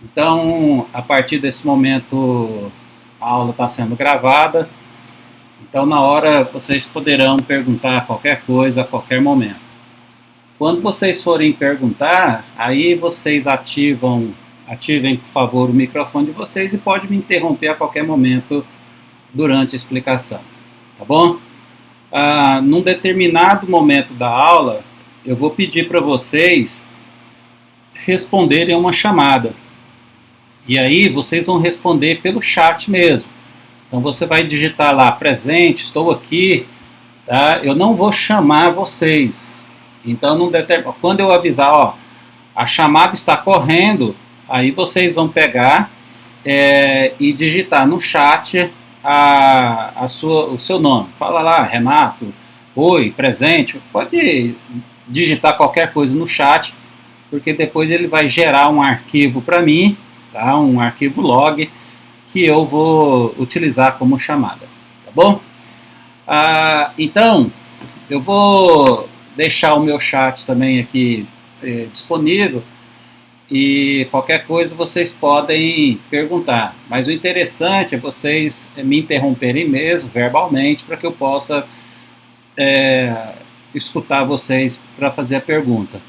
Então, a partir desse momento, a aula está sendo gravada. Então, na hora, vocês poderão perguntar qualquer coisa a qualquer momento. Quando vocês forem perguntar, aí vocês ativem, por favor, o microfone de vocês e pode me interromper a qualquer momento durante a explicação, tá bom? Num determinado momento da aula, eu vou pedir para vocês responderem uma chamada. E aí vocês vão responder pelo chat mesmo. Então você vai digitar lá, presente, estou aqui, tá? Eu não vou chamar vocês. Então, quando eu avisar, ó, a chamada está correndo, aí vocês vão pegar e digitar no chat o seu nome. Fala lá, Renato, oi, presente. Pode digitar qualquer coisa no chat, porque depois ele vai gerar um arquivo para mim, tá? Um arquivo log, que eu vou utilizar como chamada, tá bom? Então, eu vou deixar o meu chat também aqui disponível e qualquer coisa vocês podem perguntar. Mas o interessante é vocês me interromperem mesmo, verbalmente, para que eu possa escutar vocês para fazer a pergunta.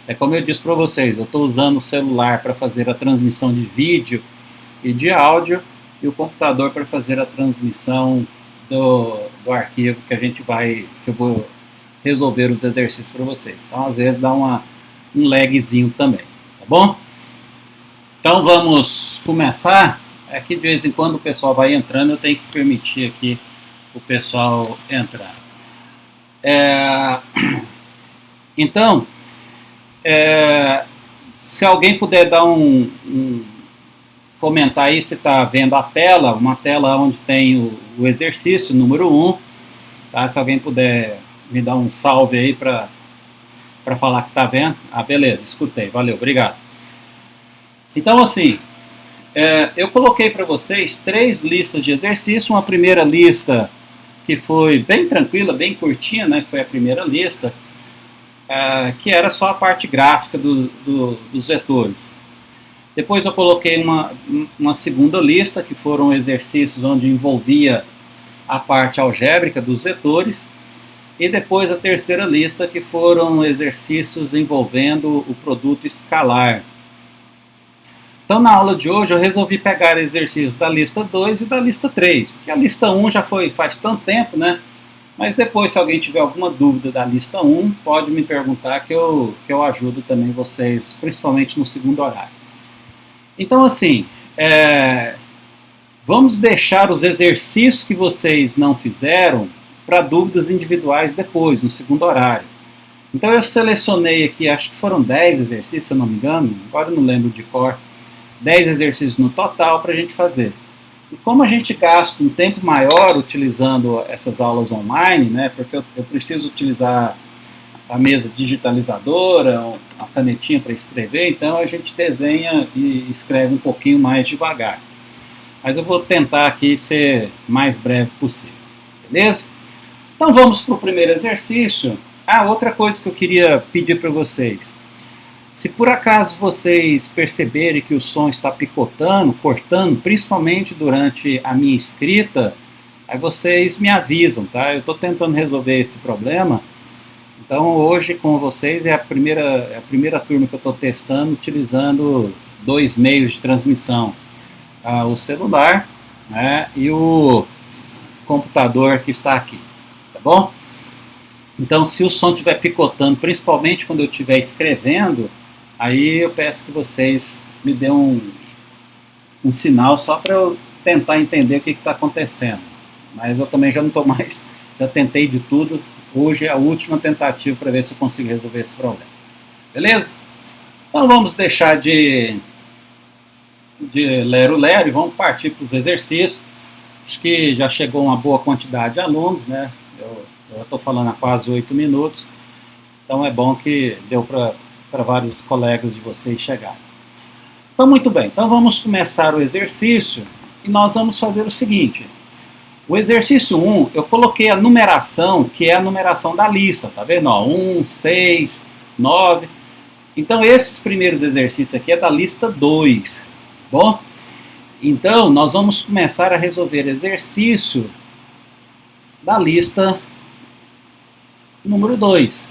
É como eu disse para vocês, eu estou usando o celular para fazer a transmissão de vídeo e de áudio e o computador para fazer a transmissão do arquivo que eu vou resolver os exercícios para vocês. Então, às vezes, dá um lagzinho também, tá bom? Então, vamos começar. Aqui, de vez em quando, o pessoal vai entrando, eu tenho que permitir aqui o pessoal entrar. Então, se alguém puder dar comentar aí se está vendo a tela, uma tela onde tem o exercício número 1, tá? Se alguém puder me dar um salve aí para falar que está vendo. Beleza, escutei, valeu, obrigado. Então, assim, eu coloquei para vocês 3 listas de exercício. Uma primeira lista que foi bem tranquila, bem curtinha, né, que foi a primeira lista, que era só a parte gráfica dos vetores. Depois eu coloquei uma segunda lista, que foram exercícios onde envolvia a parte algébrica dos vetores. E depois a terceira lista, que foram exercícios envolvendo o produto escalar. Então, na aula de hoje, eu resolvi pegar exercícios da lista 2 e da lista 3, porque a lista 1 já foi faz tanto tempo, né? Mas depois, se alguém tiver alguma dúvida da lista 1, pode me perguntar que eu ajudo também vocês, principalmente no segundo horário. Então, assim, vamos deixar os exercícios que vocês não fizeram para dúvidas individuais depois, no segundo horário. Então eu selecionei aqui, acho que foram 10 exercícios, se eu não me engano, agora eu não lembro de cor, 10 exercícios no total para a gente fazer. E como a gente gasta um tempo maior utilizando essas aulas online, né, porque eu preciso utilizar a mesa digitalizadora, a canetinha para escrever, então a gente desenha e escreve um pouquinho mais devagar. Mas eu vou tentar aqui ser mais breve possível, beleza? Então vamos para o primeiro exercício. Outra coisa que eu queria pedir para vocês. Se por acaso vocês perceberem que o som está picotando, cortando, principalmente durante a minha escrita, aí vocês me avisam, tá? Eu estou tentando resolver esse problema. Então hoje com vocês é a primeira turma que eu estou testando, utilizando 2 meios de transmissão. O celular, né, e o computador que está aqui. Tá bom? Então, se o som estiver picotando, principalmente quando eu estiver escrevendo, aí eu peço que vocês me dêem um sinal só para eu tentar entender o que está acontecendo. Mas eu também já não estou mais, já tentei de tudo. Hoje é a última tentativa para ver se eu consigo resolver esse problema. Beleza? Então vamos deixar de lero-lero e vamos partir para os exercícios. Acho que já chegou uma boa quantidade de alunos, né? Eu estou falando há quase 8 minutos, então é bom que deu para vários colegas de vocês chegarem. Então, muito bem, então vamos começar o exercício e nós vamos fazer o seguinte. O exercício 1, eu coloquei a numeração, que é a numeração da lista, tá vendo? 1, 6, 9. Então, esses primeiros exercícios aqui é da lista 2. Bom, então nós vamos começar a resolver exercício da lista número 2.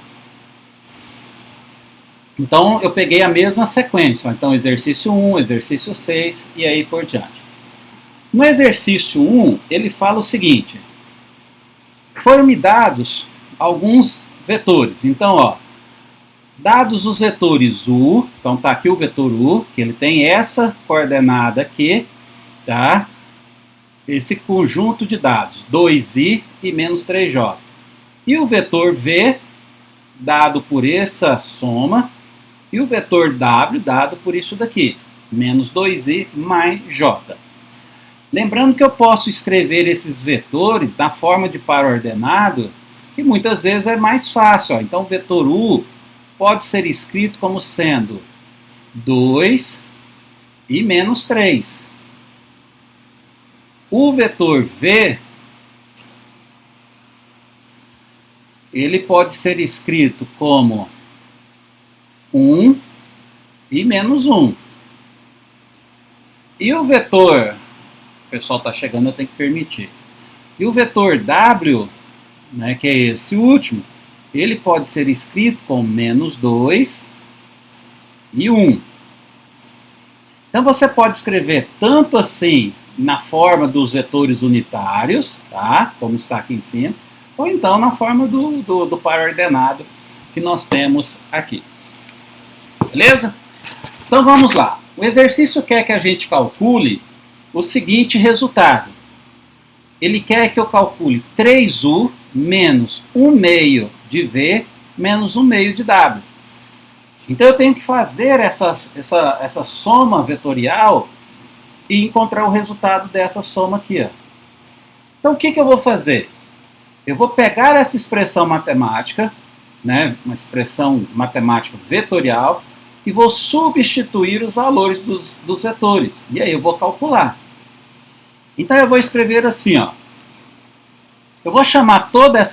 Então eu peguei a mesma sequência, então exercício 1, exercício 6 e aí por diante. No exercício 1, ele fala o seguinte: foram-me dados alguns vetores. Então, ó, dados os vetores U, então tá aqui o vetor U, que ele tem essa coordenada aqui, tá? Esse conjunto de dados, 2i e menos 3j. E o vetor V, dado por essa soma, e o vetor W, dado por isso daqui, menos 2i mais j. Lembrando que eu posso escrever esses vetores na forma de par ordenado, que muitas vezes é mais fácil. Ó. Então, o vetor U pode ser escrito como sendo 2 e menos 3. O vetor V, ele pode ser escrito como 1 e menos 1. E o vetor, o pessoal está chegando, eu tenho que permitir. E o vetor W, né, que é esse último, ele pode ser escrito como menos 2 e 1. Então você pode escrever tanto assim na forma dos vetores unitários, tá? Como está aqui em cima, ou então na forma do par ordenado que nós temos aqui. Beleza? Então vamos lá. O exercício quer que a gente calcule o seguinte resultado. Ele quer que eu calcule 3U menos 1 meio de V menos 1 meio de W. Então eu tenho que fazer essa soma vetorial e encontrar o resultado dessa soma aqui. Ó. Então o que eu vou fazer? Eu vou pegar essa expressão matemática, né, uma expressão matemática vetorial, e vou substituir os valores dos vetores. E aí eu vou calcular. Então eu vou escrever assim, ó. Eu vou chamar toda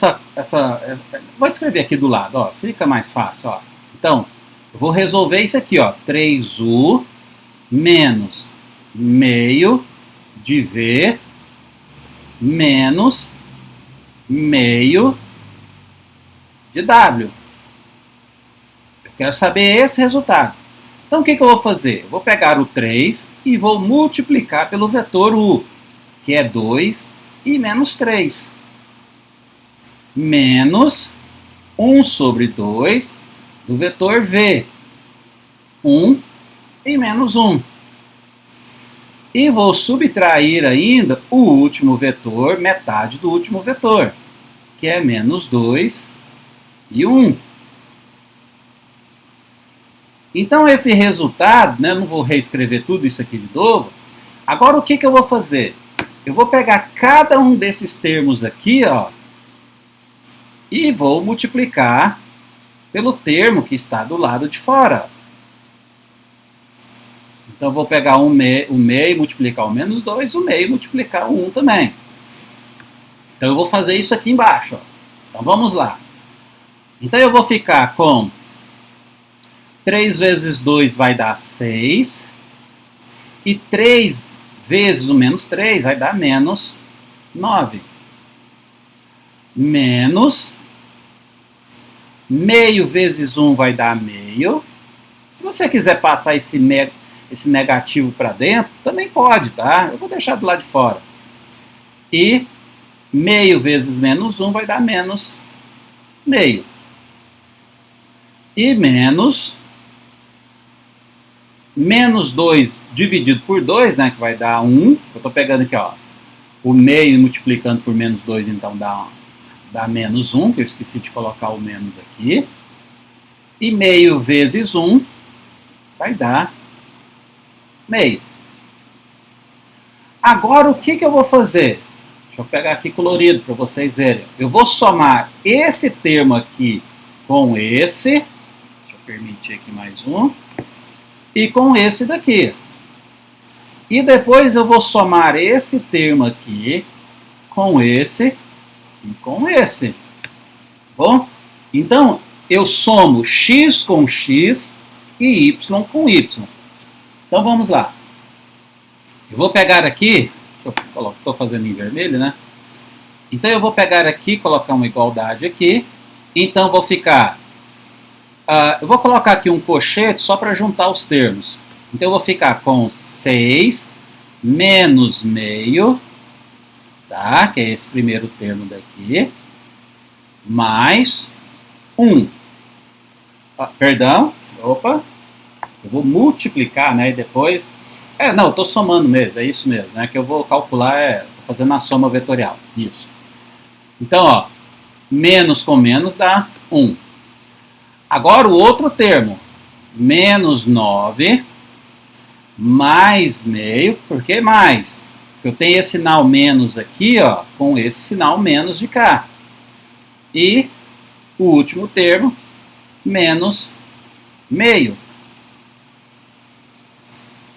vou escrever aqui do lado, ó, fica mais fácil, ó. Então, eu vou resolver isso aqui, ó, 3U menos meio de V menos meio de W. Eu quero saber esse resultado. Então, o que eu vou fazer? Eu vou pegar o 3 e vou multiplicar pelo vetor U, que é 2 e menos 3. Menos 1 sobre 2 do vetor V. 1 e menos 1. E vou subtrair ainda o último vetor, metade do último vetor, que é menos 2 e 1. Então esse resultado, né, não vou reescrever tudo isso aqui de novo. Agora o que eu vou fazer? Eu vou pegar cada um desses termos aqui, ó, e vou multiplicar pelo termo que está do lado de fora. Então eu vou pegar o meio multiplicar o menos 2, o meio multiplicar o 1 também. Então eu vou fazer isso aqui embaixo. Ó. Então vamos lá. Então eu vou ficar com 3 vezes 2 vai dar 6. E 3 vezes o menos 3 vai dar menos 9. Menos meio vezes 1 vai dar meio. Se você quiser passar esse negativo para dentro, também pode, tá? Eu vou deixar do lado de fora. E meio vezes menos 1 vai dar menos meio. E menos 2 dividido por 2, né, que vai dar 1. Eu estou pegando aqui, ó, o meio multiplicando por menos 2, então dá menos 1, que eu esqueci de colocar o menos aqui. E meio vezes 1 vai dar meio. Agora o que eu vou fazer? Deixa eu pegar aqui colorido para vocês verem. Eu vou somar esse termo aqui com esse. Deixa eu permitir aqui mais um. E com esse daqui. E depois eu vou somar esse termo aqui com esse e com esse. Bom? Então, eu somo x com x e y com y. Então, vamos lá. Eu vou pegar aqui, estou fazendo em vermelho, né? Então eu vou pegar aqui, colocar uma igualdade aqui. Então vou ficar... eu vou colocar aqui um colchete só para juntar os termos. Então eu vou ficar com 6 menos meio, tá? Que é esse primeiro termo daqui, mais 1. Perdão, opa, eu vou multiplicar, né? E depois... não, eu estou somando mesmo, é isso mesmo, né? Que eu vou calcular, estou fazendo a soma vetorial, isso. Então, ó, menos com menos dá 1. Agora o outro termo, menos 9, mais meio, por que mais? Porque eu tenho esse sinal menos aqui, ó, com esse sinal menos de cá. E o último termo, menos meio.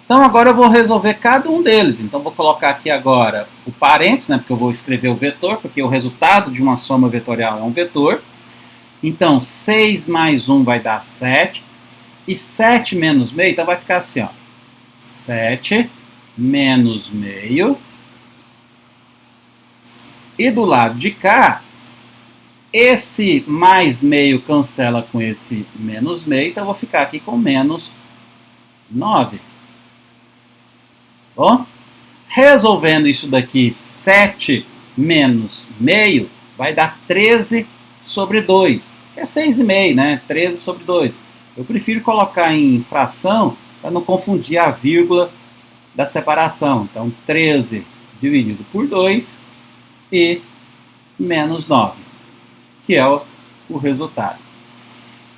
Então agora eu vou resolver cada um deles. Então vou colocar aqui agora o parênteses, né, porque eu vou escrever o vetor, porque o resultado de uma soma vetorial é um vetor. Então 6 mais 1 vai dar 7. E 7 menos meio, então vai ficar assim, ó. 7 menos meio. E do lado de cá, esse mais meio cancela com esse menos meio, então eu vou ficar aqui com menos 9. Bom, resolvendo isso daqui, 7 menos meio vai dar 13 sobre 2, que é 6,5, né? 13 sobre 2. Eu prefiro colocar em fração para não confundir a vírgula da separação. Então, 13 dividido por 2 e menos 9, que é o resultado.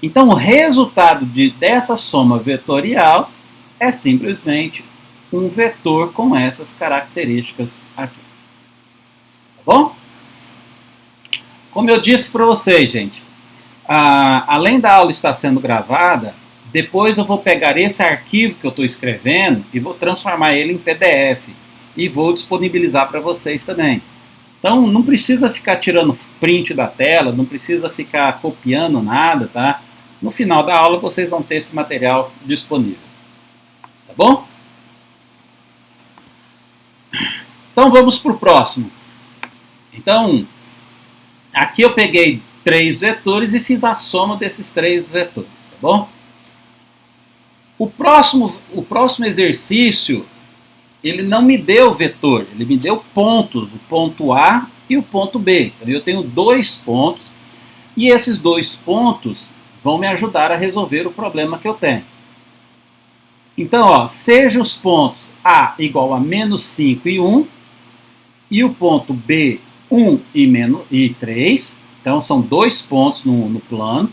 Então, o resultado dessa soma vetorial é simplesmente um vetor com essas características aqui. Tá bom? Como eu disse para vocês, gente, além da aula estar sendo gravada, depois eu vou pegar esse arquivo que eu estou escrevendo e vou transformar ele em PDF e vou disponibilizar para vocês também. Então não precisa ficar tirando print da tela, não precisa ficar copiando nada, tá? No final da aula vocês vão ter esse material disponível. Tá bom? Então vamos para o próximo. Então, aqui eu peguei 3 vetores e fiz a soma desses 3 vetores, tá bom? O próximo exercício, ele não me deu vetor, ele me deu pontos, o ponto A e o ponto B. Então eu tenho 2 pontos e esses 2 pontos vão me ajudar a resolver o problema que eu tenho. Então, ó, seja os pontos A igual a menos 5 e 1 e o ponto B 1 e 3, então são 2 pontos no plano,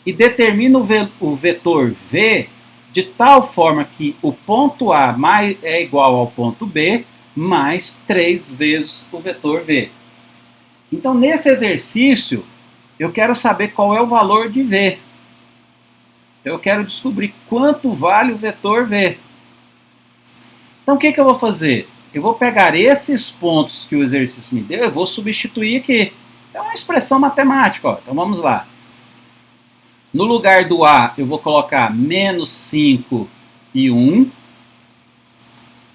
e determina o vetor V de tal forma que o ponto A é igual ao ponto B mais 3 vezes o vetor V. Então, nesse exercício, eu quero saber qual é o valor de V. Então, eu quero descobrir quanto vale o vetor V. Então, o que eu vou fazer? Eu vou pegar esses pontos que o exercício me deu, eu vou substituir aqui. É uma expressão matemática, ó. Então, vamos lá. No lugar do A, eu vou colocar menos 5 e 1.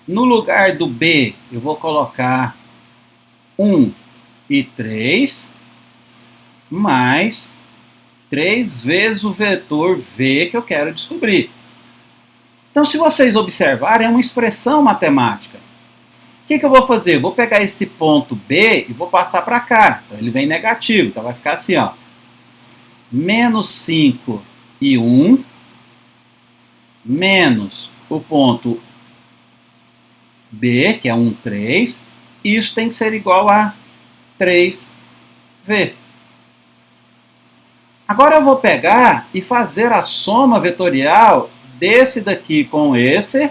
No lugar do B, eu vou colocar 1 e 3, mais 3 vezes o vetor V que eu quero descobrir. Então, se vocês observarem, é uma expressão matemática. O que eu vou fazer? Eu vou pegar esse ponto B e vou passar para cá. Então, ele vem negativo, então vai ficar assim, ó. Menos 5 e 1, menos o ponto B, que é 1, 3, isso tem que ser igual a 3V. Agora eu vou pegar e fazer a soma vetorial desse daqui com esse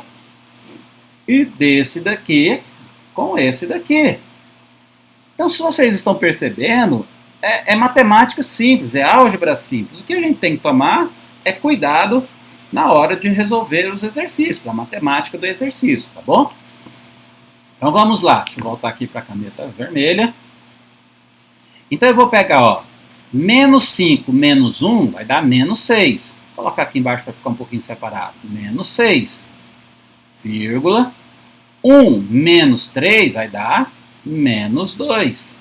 e desse daqui com esse daqui. Então, se vocês estão percebendo, é matemática simples, é álgebra simples. O que a gente tem que tomar é cuidado na hora de resolver os exercícios, a matemática do exercício, tá bom? Então vamos lá, deixa eu voltar aqui para a caneta vermelha. Então eu vou pegar, ó, menos 5 menos 1 vai dar menos 6. Vou colocar aqui embaixo para ficar um pouquinho separado. Menos 6, vírgula, 1 menos 3 vai dar menos 2.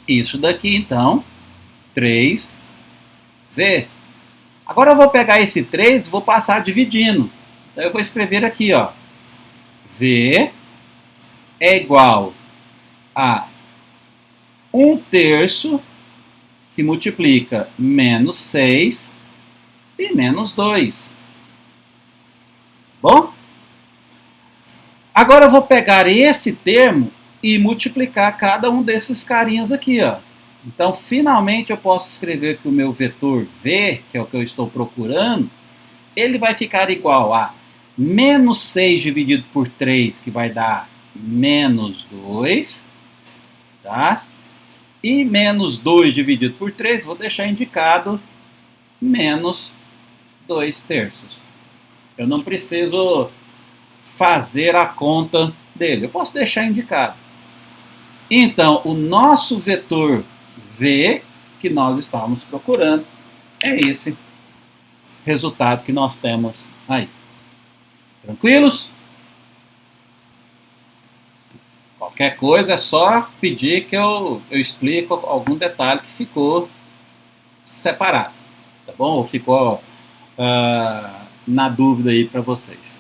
Isso daqui, então, 3V. Agora eu vou pegar esse 3 e vou passar dividindo. Então eu vou escrever aqui, ó. V é igual a 1/3 que multiplica menos 6 e menos 2. Bom? Agora eu vou pegar esse termo e multiplicar cada um desses carinhas aqui, ó. Então, finalmente, eu posso escrever que o meu vetor V, que é o que eu estou procurando, ele vai ficar igual a menos 6 dividido por 3, que vai dar menos 2, tá? E menos 2 dividido por 3, vou deixar indicado menos 2/3. Eu não preciso fazer a conta dele, eu posso deixar indicado. Então, o nosso vetor V, que nós estávamos procurando, é esse resultado que nós temos aí. Tranquilos? Qualquer coisa é só pedir que eu explico algum detalhe que ficou separado, tá bom? Ou ficou na dúvida aí para vocês.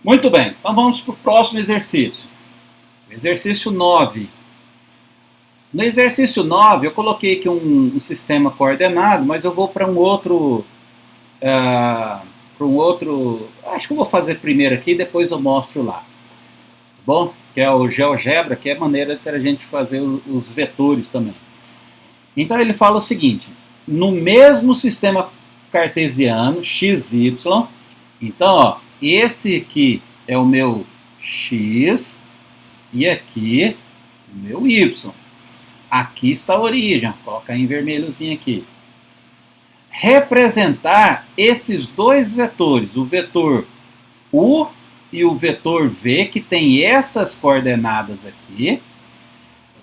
Muito bem, então vamos para o próximo exercício. Exercício 9. No exercício 9, eu coloquei aqui um sistema coordenado, mas eu vou para um outro... acho que eu vou fazer primeiro aqui e depois eu mostro lá. Tá bom? Que é o GeoGebra, que é a maneira de a gente fazer os vetores também. Então ele fala o seguinte, no mesmo sistema cartesiano, x, y, então, ó, esse aqui é o meu x e aqui o meu y. Aqui está a origem, vou colocar em vermelhozinho aqui. Representar esses dois vetores, o vetor u e o vetor v, que tem essas coordenadas aqui,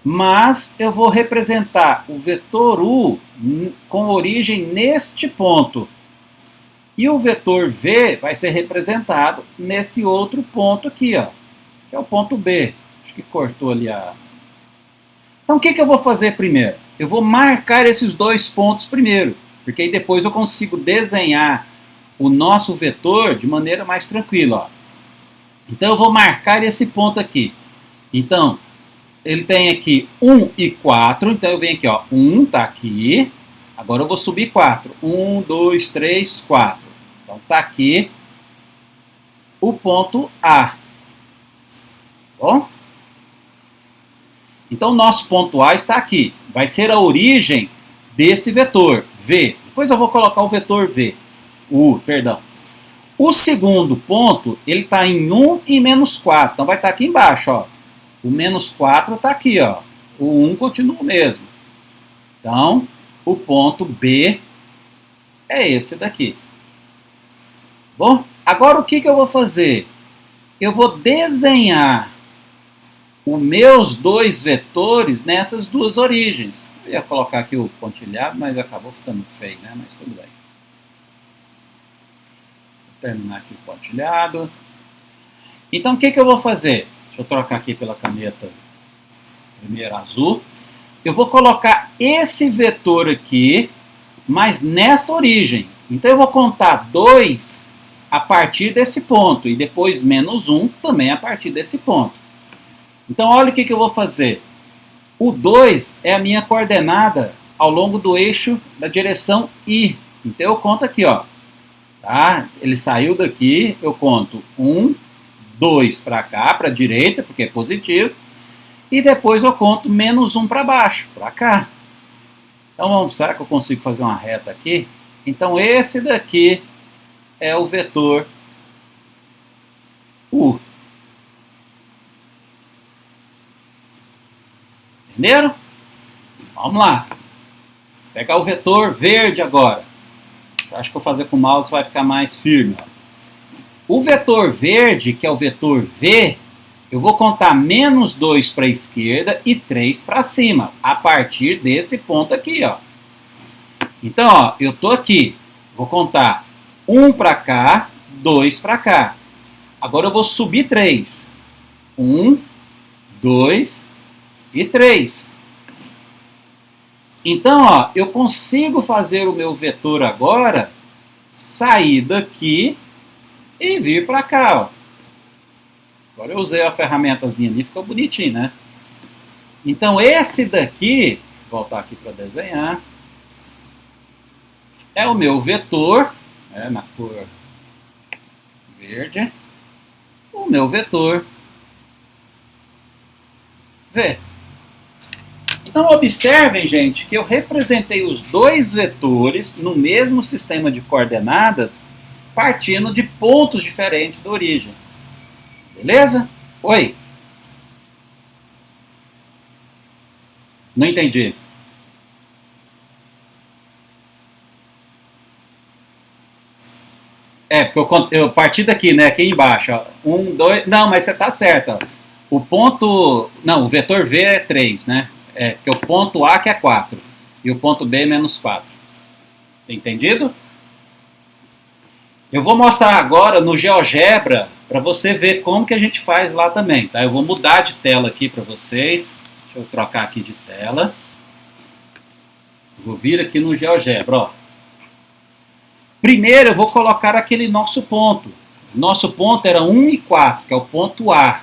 mas eu vou representar o vetor u com origem neste ponto. E o vetor v vai ser representado nesse outro ponto aqui, ó, que é o ponto B. Acho que cortou ali a... Então o que eu vou fazer primeiro? Eu vou marcar esses dois pontos primeiro, porque aí depois eu consigo desenhar o nosso vetor de maneira mais tranquila, ó. Então eu vou marcar esse ponto aqui. Então, ele tem aqui 1 e 4, então eu venho aqui, ó, 1 está aqui, agora eu vou subir 4. 1, 2, 3, 4. Então está aqui o ponto A. Bom? Então o nosso ponto A está aqui. Vai ser a origem desse vetor, V. Depois eu vou colocar o vetor V. Perdão. O segundo ponto, ele está em 1 e menos 4. Então vai estar aqui embaixo, ó. O menos 4 está aqui, ó. O 1 continua o mesmo. Então, o ponto B é esse daqui. Bom, agora o que eu vou fazer? Eu vou desenhar os meus dois vetores nessas duas origens. Eu ia colocar aqui o pontilhado, mas acabou ficando feio, né? Mas tudo bem. Vou terminar aqui o pontilhado. Então, o que eu vou fazer? Deixa eu trocar aqui pela caneta primeiro azul. Eu vou colocar esse vetor aqui, mas nessa origem. Então eu vou contar 2 a partir desse ponto, e depois menos 1 também a partir desse ponto. Então olha o que eu vou fazer. O 2 é a minha coordenada ao longo do eixo da direção I. Então eu conto aqui, ó. Tá? Ele saiu daqui, eu conto 1, 2 para cá, para a direita, porque é positivo. E depois eu conto menos 1 para baixo, para cá. Então, será que eu consigo fazer uma reta aqui? Então, esse daqui é o vetor U. Entenderam? Vamos lá. Vou pegar o vetor verde agora. Acho que eu vou fazer com o mouse, vai ficar mais firme. O vetor verde, que é o vetor V, eu vou contar menos 2 para a esquerda e 3 para cima, a partir desse ponto aqui, ó. Então, ó, eu estou aqui, vou contar 1 para cá, 2 para cá. Agora eu vou subir 3. 1, 2 e 3. Então, ó, eu consigo fazer o meu vetor agora sair daqui e vir para cá. Ó. Agora eu usei a ferramentazinha ali, ficou bonitinho, né? Então esse daqui, vou voltar aqui para desenhar, é o meu vetor, na cor verde, o meu vetor V. Então observem, gente, que eu representei os dois vetores no mesmo sistema de coordenadas, partindo de pontos diferentes da origem. Beleza? Oi? Não entendi. Porque eu parti daqui, né? Aqui embaixo. Ó. 1, 2... Não, mas você tá certo. Ó. O ponto... Não, o vetor V é 3, né? Porque o ponto A que é 4. E o ponto B é menos 4. Entendido? Eu vou mostrar agora no GeoGebra para você ver como que a gente faz lá também, tá? Eu vou mudar de tela aqui para vocês. Deixa eu trocar aqui de tela. Vou vir aqui no GeoGebra, ó. Primeiro eu vou colocar aquele nosso ponto. Nosso ponto era 1 e 4, que é o ponto A.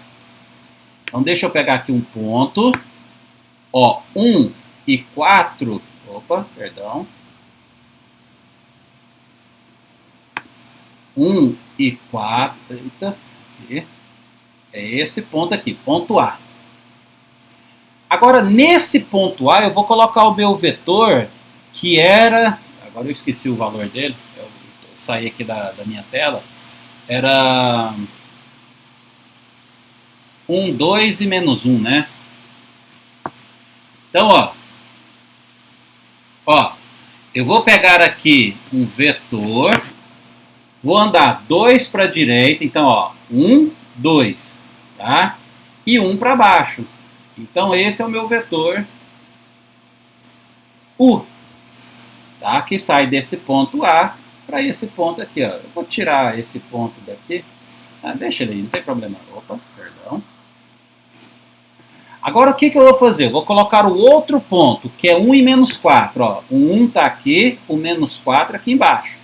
Então deixa eu pegar aqui um ponto. Ó, 1 e 4. Opa, perdão. 1 e 4. Eita, aqui. É esse ponto aqui, ponto A. Agora, nesse ponto A, eu vou colocar o meu vetor, que era... Agora eu esqueci o valor dele. Eu saí aqui da minha tela. Era 1, 2 e menos 1, né? Então, ó, eu vou pegar aqui um vetor, vou andar 2 para a direita, então, ó, 1, 2, tá? E 1 para baixo. Então, esse é o meu vetor U, tá? Que sai desse ponto A para esse ponto aqui, ó. Eu vou tirar esse ponto daqui. Deixa ele aí, não tem problema. Opa, perdão. Agora, o que eu vou fazer? Eu vou colocar o outro ponto, que é 1 e menos 4. Ó. O 1 está aqui, o menos 4 aqui embaixo.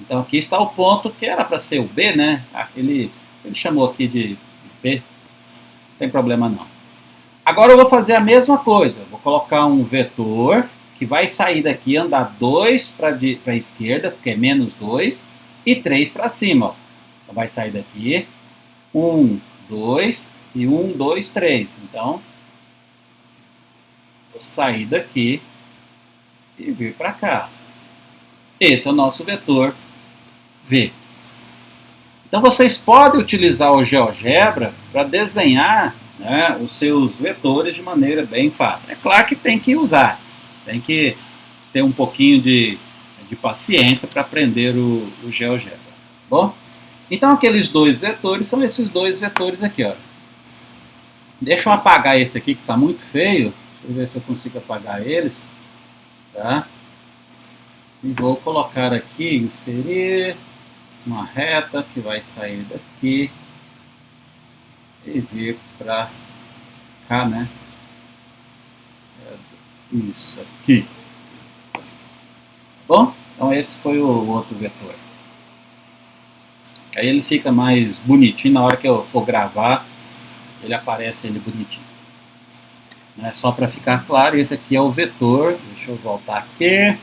Então, aqui está o ponto que era para ser o B, né? Ele chamou aqui de B. Não tem problema, não. Agora, eu vou fazer a mesma coisa. Eu vou colocar um vetor que vai sair daqui, andar 2 para a esquerda, porque é menos 2, e 3 para cima. Ó. Então, vai sair daqui, 1, 2... E 1, 2, 3. Então, vou sair daqui e vir para cá. Esse é o nosso vetor V. Então, vocês podem utilizar o GeoGebra para desenhar, né, os seus vetores de maneira bem fácil. É claro que tem que usar. Tem que ter um pouquinho de paciência para aprender o GeoGebra. Bom? Então, aqueles dois vetores são esses dois vetores aqui, ó. Deixa eu apagar esse aqui que está muito feio. Deixa eu ver se eu consigo apagar eles. Tá? E vou colocar aqui, inserir uma reta que vai sair daqui e vir para cá, né? Isso aqui. Bom, então esse foi o outro vetor. Aí ele fica mais bonitinho na hora que eu for gravar. Ele aparece ele bonitinho. Né? Só para ficar claro, esse aqui é o vetor. Deixa eu voltar aqui.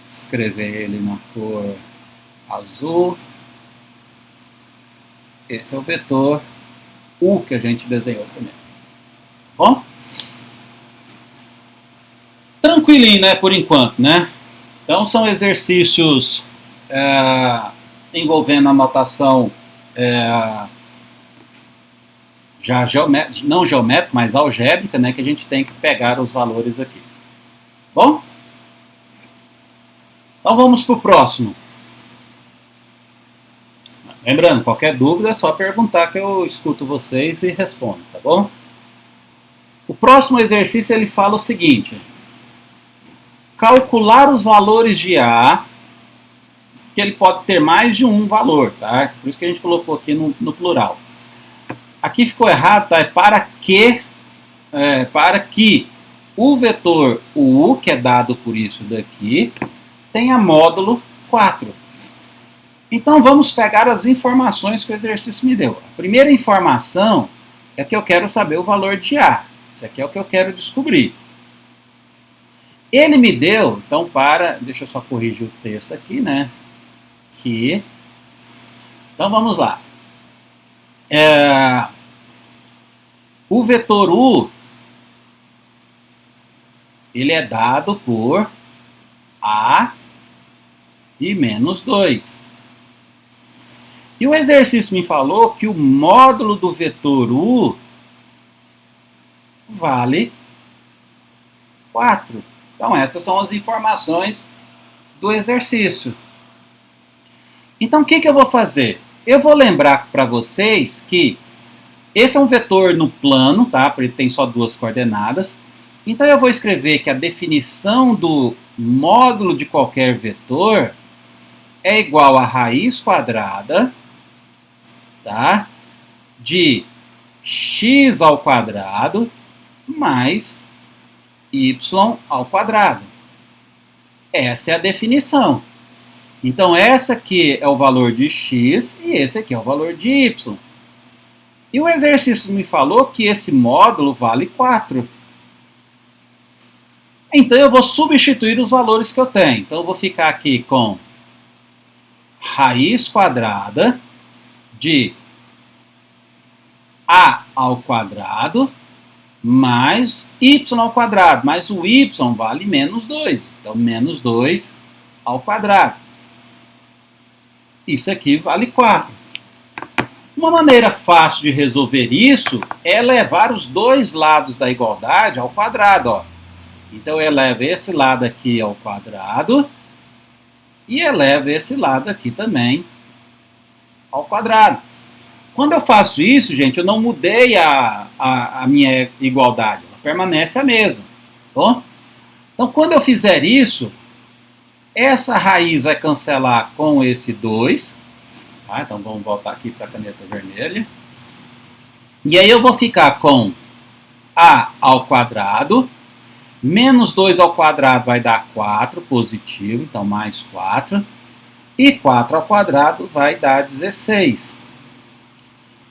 Escrever ele na cor azul. Esse é o vetor U que a gente desenhou primeiro. Bom? Tranquilinho, né? Por enquanto, né? Então são exercícios envolvendo a notação já não geométrica, mas algébrica, né, que a gente tem que pegar os valores aqui. Bom? Então vamos para o próximo. Lembrando, qualquer dúvida é só perguntar que eu escuto vocês e respondo, tá bom? O próximo exercício ele fala o seguinte: calcular os valores de A que ele pode ter mais de um valor, tá? Por isso que a gente colocou aqui no plural. Aqui ficou errado, tá? É para que o vetor U, que é dado por isso daqui, tenha módulo 4. Então vamos pegar as informações que o exercício me deu. A primeira informação é que eu quero saber o valor de A. Isso aqui é o que eu quero descobrir. Ele me deu, então deixa eu só corrigir o texto aqui, né? Então vamos lá. O vetor U, ele é dado por A e menos 2. E o exercício me falou que o módulo do vetor U vale 4. Então essas são as informações do exercício. Então o que eu vou fazer? Eu vou lembrar para vocês que esse é um vetor no plano, tá? Porque ele tem só 2 coordenadas. Então eu vou escrever que a definição do módulo de qualquer vetor é igual a raiz quadrada, tá? De x ao quadrado mais y ao quadrado. Essa é a definição. Então essa aqui é o valor de x e esse aqui é o valor de y. E o exercício me falou que esse módulo vale 4. Então eu vou substituir os valores que eu tenho. Então eu vou ficar aqui com raiz quadrada de a ao quadrado mais y ao quadrado. Mas o y vale menos 2. Então menos 2 ao quadrado. Isso aqui vale 4. Uma maneira fácil de resolver isso é levar os dois lados da igualdade ao quadrado. Ó. Então eu elevo esse lado aqui ao quadrado e elevo esse lado aqui também ao quadrado. Quando eu faço isso, gente, eu não mudei a minha igualdade. Ela permanece a mesma. Bom? Então quando eu fizer isso, essa raiz vai cancelar com esse 2. Tá? Então vamos voltar aqui para a caneta vermelha. E aí eu vou ficar com a ao quadrado. Menos 2 ao quadrado vai dar 4, positivo, então mais 4. E 4 ao quadrado vai dar 16.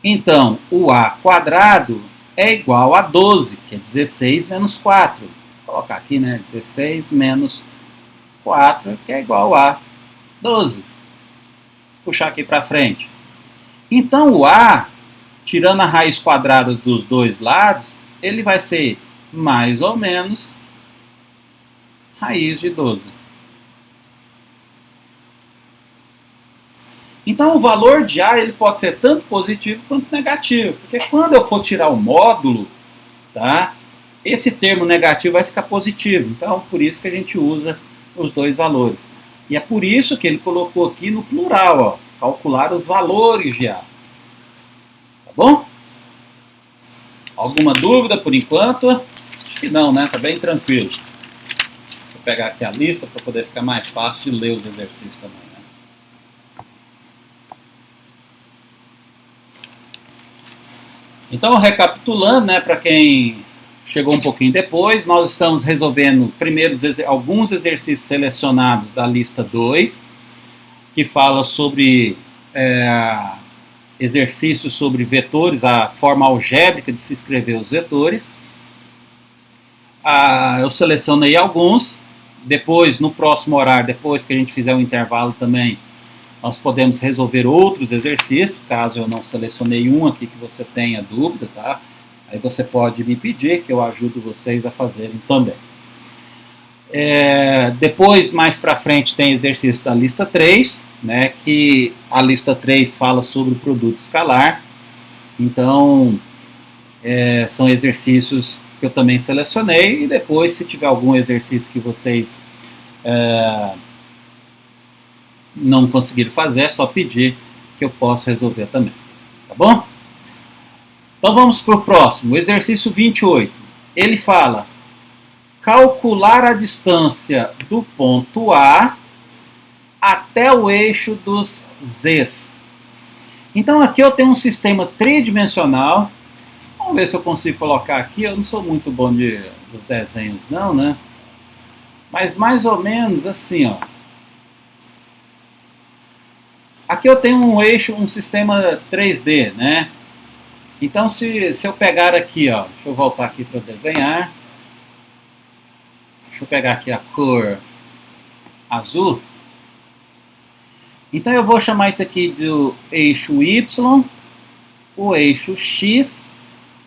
Então, o a quadrado é igual a 12, que é 16 menos 4. Vou colocar aqui, né? 16 menos 4, que é igual a 12. Vou puxar aqui para frente. Então, o a, tirando a raiz quadrada dos dois lados, ele vai ser mais ou menos raiz de 12. Então o valor de A ele pode ser tanto positivo quanto negativo, porque quando eu for tirar o módulo, tá, esse termo negativo vai ficar positivo. Então por isso que a gente usa os dois valores. E é por isso que ele colocou aqui no plural, ó, calcular os valores de A. Tá bom? Alguma dúvida por enquanto? Acho que não, né? Tá bem tranquilo. Vou pegar aqui a lista para poder ficar mais fácil de ler os exercícios também. Né? Então, recapitulando, né, para quem chegou um pouquinho depois, nós estamos resolvendo primeiro alguns exercícios selecionados da lista 2, que fala sobre exercícios sobre vetores, a forma algébrica de se escrever os vetores. Eu selecionei alguns, depois, no próximo horário, depois que a gente fizer o intervalo também, nós podemos resolver outros exercícios, caso eu não selecionei um aqui que você tenha dúvida, tá? Aí você pode me pedir que eu ajudo vocês a fazerem também. Depois, mais para frente, tem exercício da lista 3, né, que a lista 3 fala sobre o produto escalar. Então, são exercícios que eu também selecionei, e depois, se tiver algum exercício que vocês não conseguiram fazer, é só pedir que eu possa resolver também. Tá bom? Então vamos para o próximo, o exercício 28. Ele fala: calcular a distância do ponto A até o eixo dos z's. Então aqui eu tenho um sistema tridimensional. Vamos ver se eu consigo colocar aqui. Eu não sou muito bom dos desenhos não, né? Mas mais ou menos assim, ó. Aqui eu tenho um eixo, um sistema 3D, né? Então se eu pegar aqui, ó, deixa eu voltar aqui para desenhar. Deixa eu pegar aqui a cor azul. Então eu vou chamar isso aqui do eixo Y, o eixo X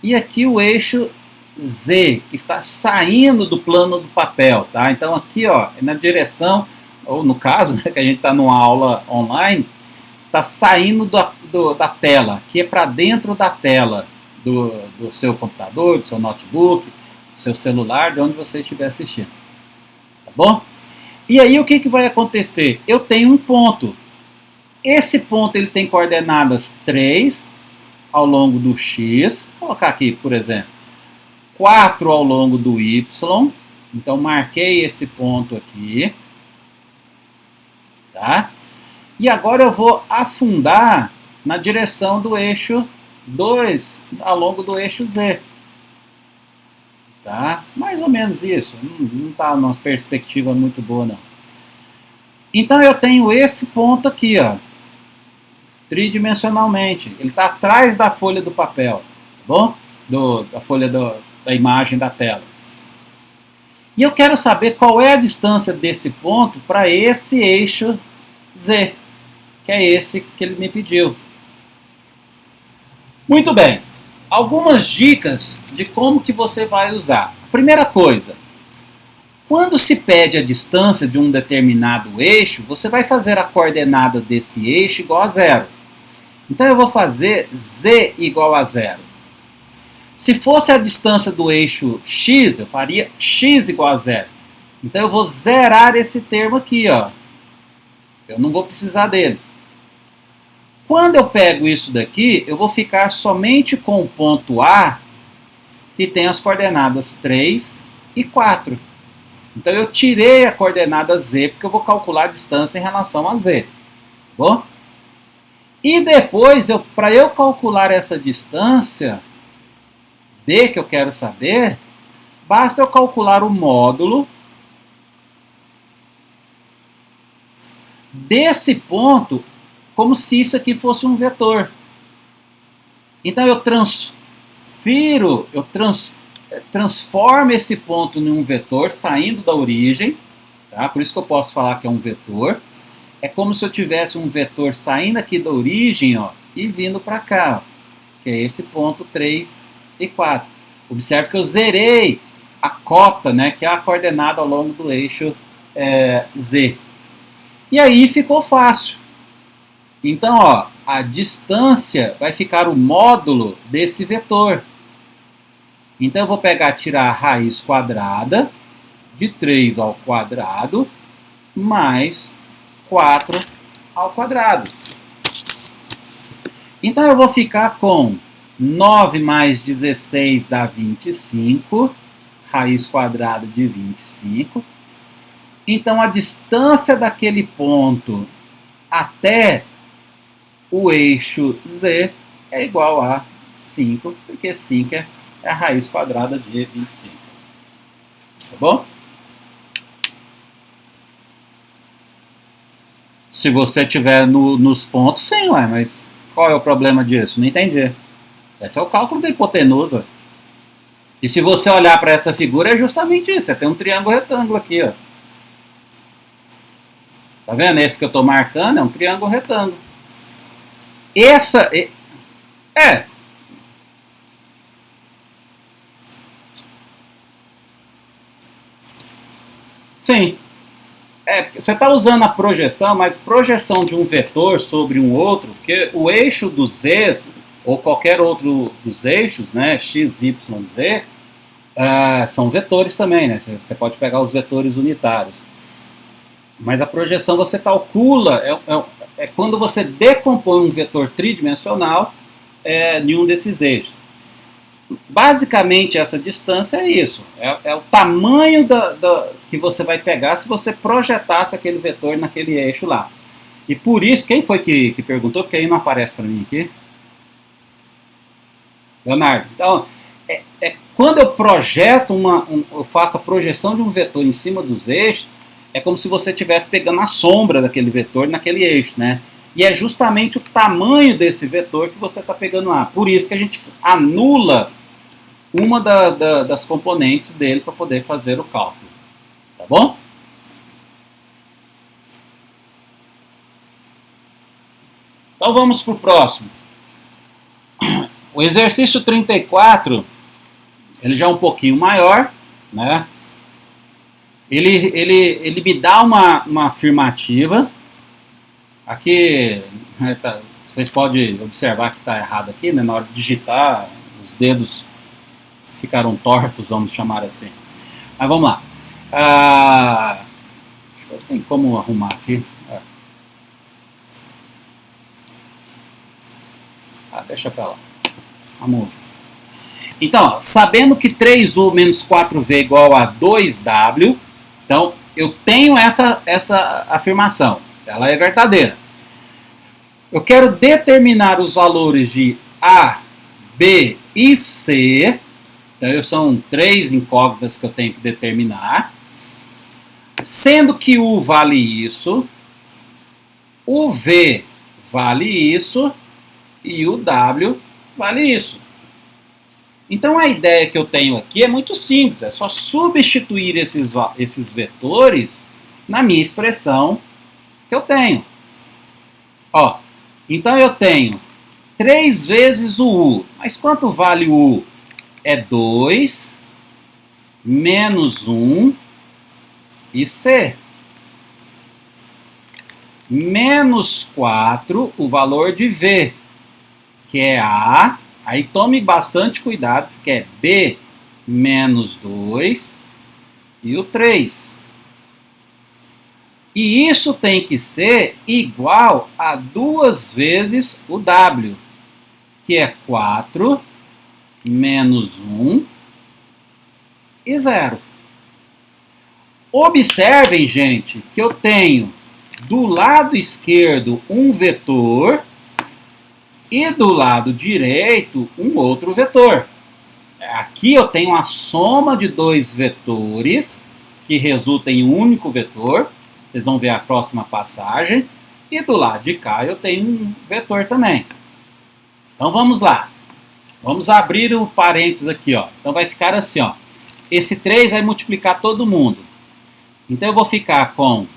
e aqui o eixo Z, que está saindo do plano do papel, tá? Então aqui, ó, é na direção, ou no caso, né, que a gente está numa aula online, está saindo da tela, que é para dentro da tela do seu computador, do seu notebook, do seu celular, de onde você estiver assistindo. Tá bom? E aí o que vai acontecer? Eu tenho um ponto. Esse ponto ele tem coordenadas 3 ao longo do X. Vou colocar aqui, por exemplo, 4 ao longo do Y. Então marquei esse ponto aqui. Tá? E agora eu vou afundar na direção do eixo 2 ao longo do eixo Z. Tá? Mais ou menos isso. Não está numa perspectiva muito boa, não. Então eu tenho esse ponto aqui, ó, tridimensionalmente. Ele está atrás da folha do papel, tá bom? Da folha da imagem da tela. E eu quero saber qual é a distância desse ponto para esse eixo Z, que é esse que ele me pediu. Muito bem. Algumas dicas de como que você vai usar. Primeira coisa, quando se pede a distância de um determinado eixo, você vai fazer a coordenada desse eixo igual a 0. Então eu vou fazer z igual a 0. Se fosse a distância do eixo x, eu faria x igual a 0. Então eu vou zerar esse termo aqui, ó. Eu não vou precisar dele. Quando eu pego isso daqui, eu vou ficar somente com o ponto A, que tem as coordenadas 3 e 4. Então eu tirei a coordenada Z, porque eu vou calcular a distância em relação a Z. Tá bom? E depois, para eu calcular essa distância D que eu quero saber, basta eu calcular o módulo desse ponto, como se isso aqui fosse um vetor. Então eu transformo esse ponto em um vetor saindo da origem, tá? Por isso que eu posso falar que é um vetor. É como se eu tivesse um vetor saindo aqui da origem, ó, e vindo para cá, ó, que é esse ponto 3 e 4. Observe que eu zerei a cota, né, que é a coordenada ao longo do eixo Z. E aí ficou fácil. Então, ó, a distância vai ficar o módulo desse vetor. Então eu vou tirar a raiz quadrada de 3 ao quadrado mais 4 ao quadrado. Então eu vou ficar com 9 mais 16 dá 25, raiz quadrada de 25. Então a distância daquele ponto até o eixo Z é igual a 5, porque 5 é a raiz quadrada de 25. Tá bom? Se você tiver nos pontos, sim, ué, mas qual é o problema disso? Não entendi. Esse é o cálculo da hipotenusa. E se você olhar para essa figura, é justamente isso. Você tem um triângulo retângulo aqui, ó. Tá vendo? Esse que eu estou marcando é um triângulo retângulo. Essa sim. Você está usando a projeção, mas projeção de um vetor sobre um outro, porque o eixo dos z's, ou qualquer outro dos eixos, né, x, y, z, são vetores também, né? Você pode pegar os vetores unitários. Mas a projeção você calcula, é quando você decompõe um vetor tridimensional em um desses eixos. Basicamente, essa distância é isso. É o tamanho que você vai pegar se você projetasse aquele vetor naquele eixo lá. E por isso, quem foi que perguntou? Porque aí não aparece para mim aqui. Leonardo. Então, quando eu projeto eu faço a projeção de um vetor em cima dos eixos, é como se você estivesse pegando a sombra daquele vetor naquele eixo, né? E é justamente o tamanho desse vetor que você está pegando lá. Por isso que a gente anula uma das componentes dele para poder fazer o cálculo. Tá bom? Então vamos para o próximo. O exercício 34, ele já é um pouquinho maior, né? Ele me dá uma afirmativa. Aqui, vocês podem observar que está errado aqui, né? Na hora de digitar, os dedos ficaram tortos, vamos chamar assim. Mas vamos lá. Tem como arrumar aqui. Deixa pra lá. Vamos. Então, sabendo que 3U menos 4V é igual a 2W, então eu tenho essa afirmação. Ela é verdadeira. Eu quero determinar os valores de A, B e C. Então, são 3 incógnitas que eu tenho que determinar. Sendo que U vale isso, o V vale isso e o W vale isso. Então a ideia que eu tenho aqui é muito simples, é só substituir esses vetores na minha expressão que eu tenho. Ó, então eu tenho 3 vezes o U, mas quanto vale o U? É 2 menos 1 e C. Menos 4, o valor de V, que é A. Aí tome bastante cuidado, porque é B menos 2 e o 3. E isso tem que ser igual a 2 vezes o W, que é 4 menos 1 e 0. Observem, gente, que eu tenho do lado esquerdo um vetor e do lado direito um outro vetor. Aqui eu tenho a soma de dois vetores que resulta em um único vetor. Vocês vão ver a próxima passagem. E do lado de cá eu tenho um vetor também. Então vamos lá. Vamos abrir o parênteses aqui, ó. Então vai ficar assim, ó. Esse 3 vai multiplicar todo mundo. Então eu vou ficar com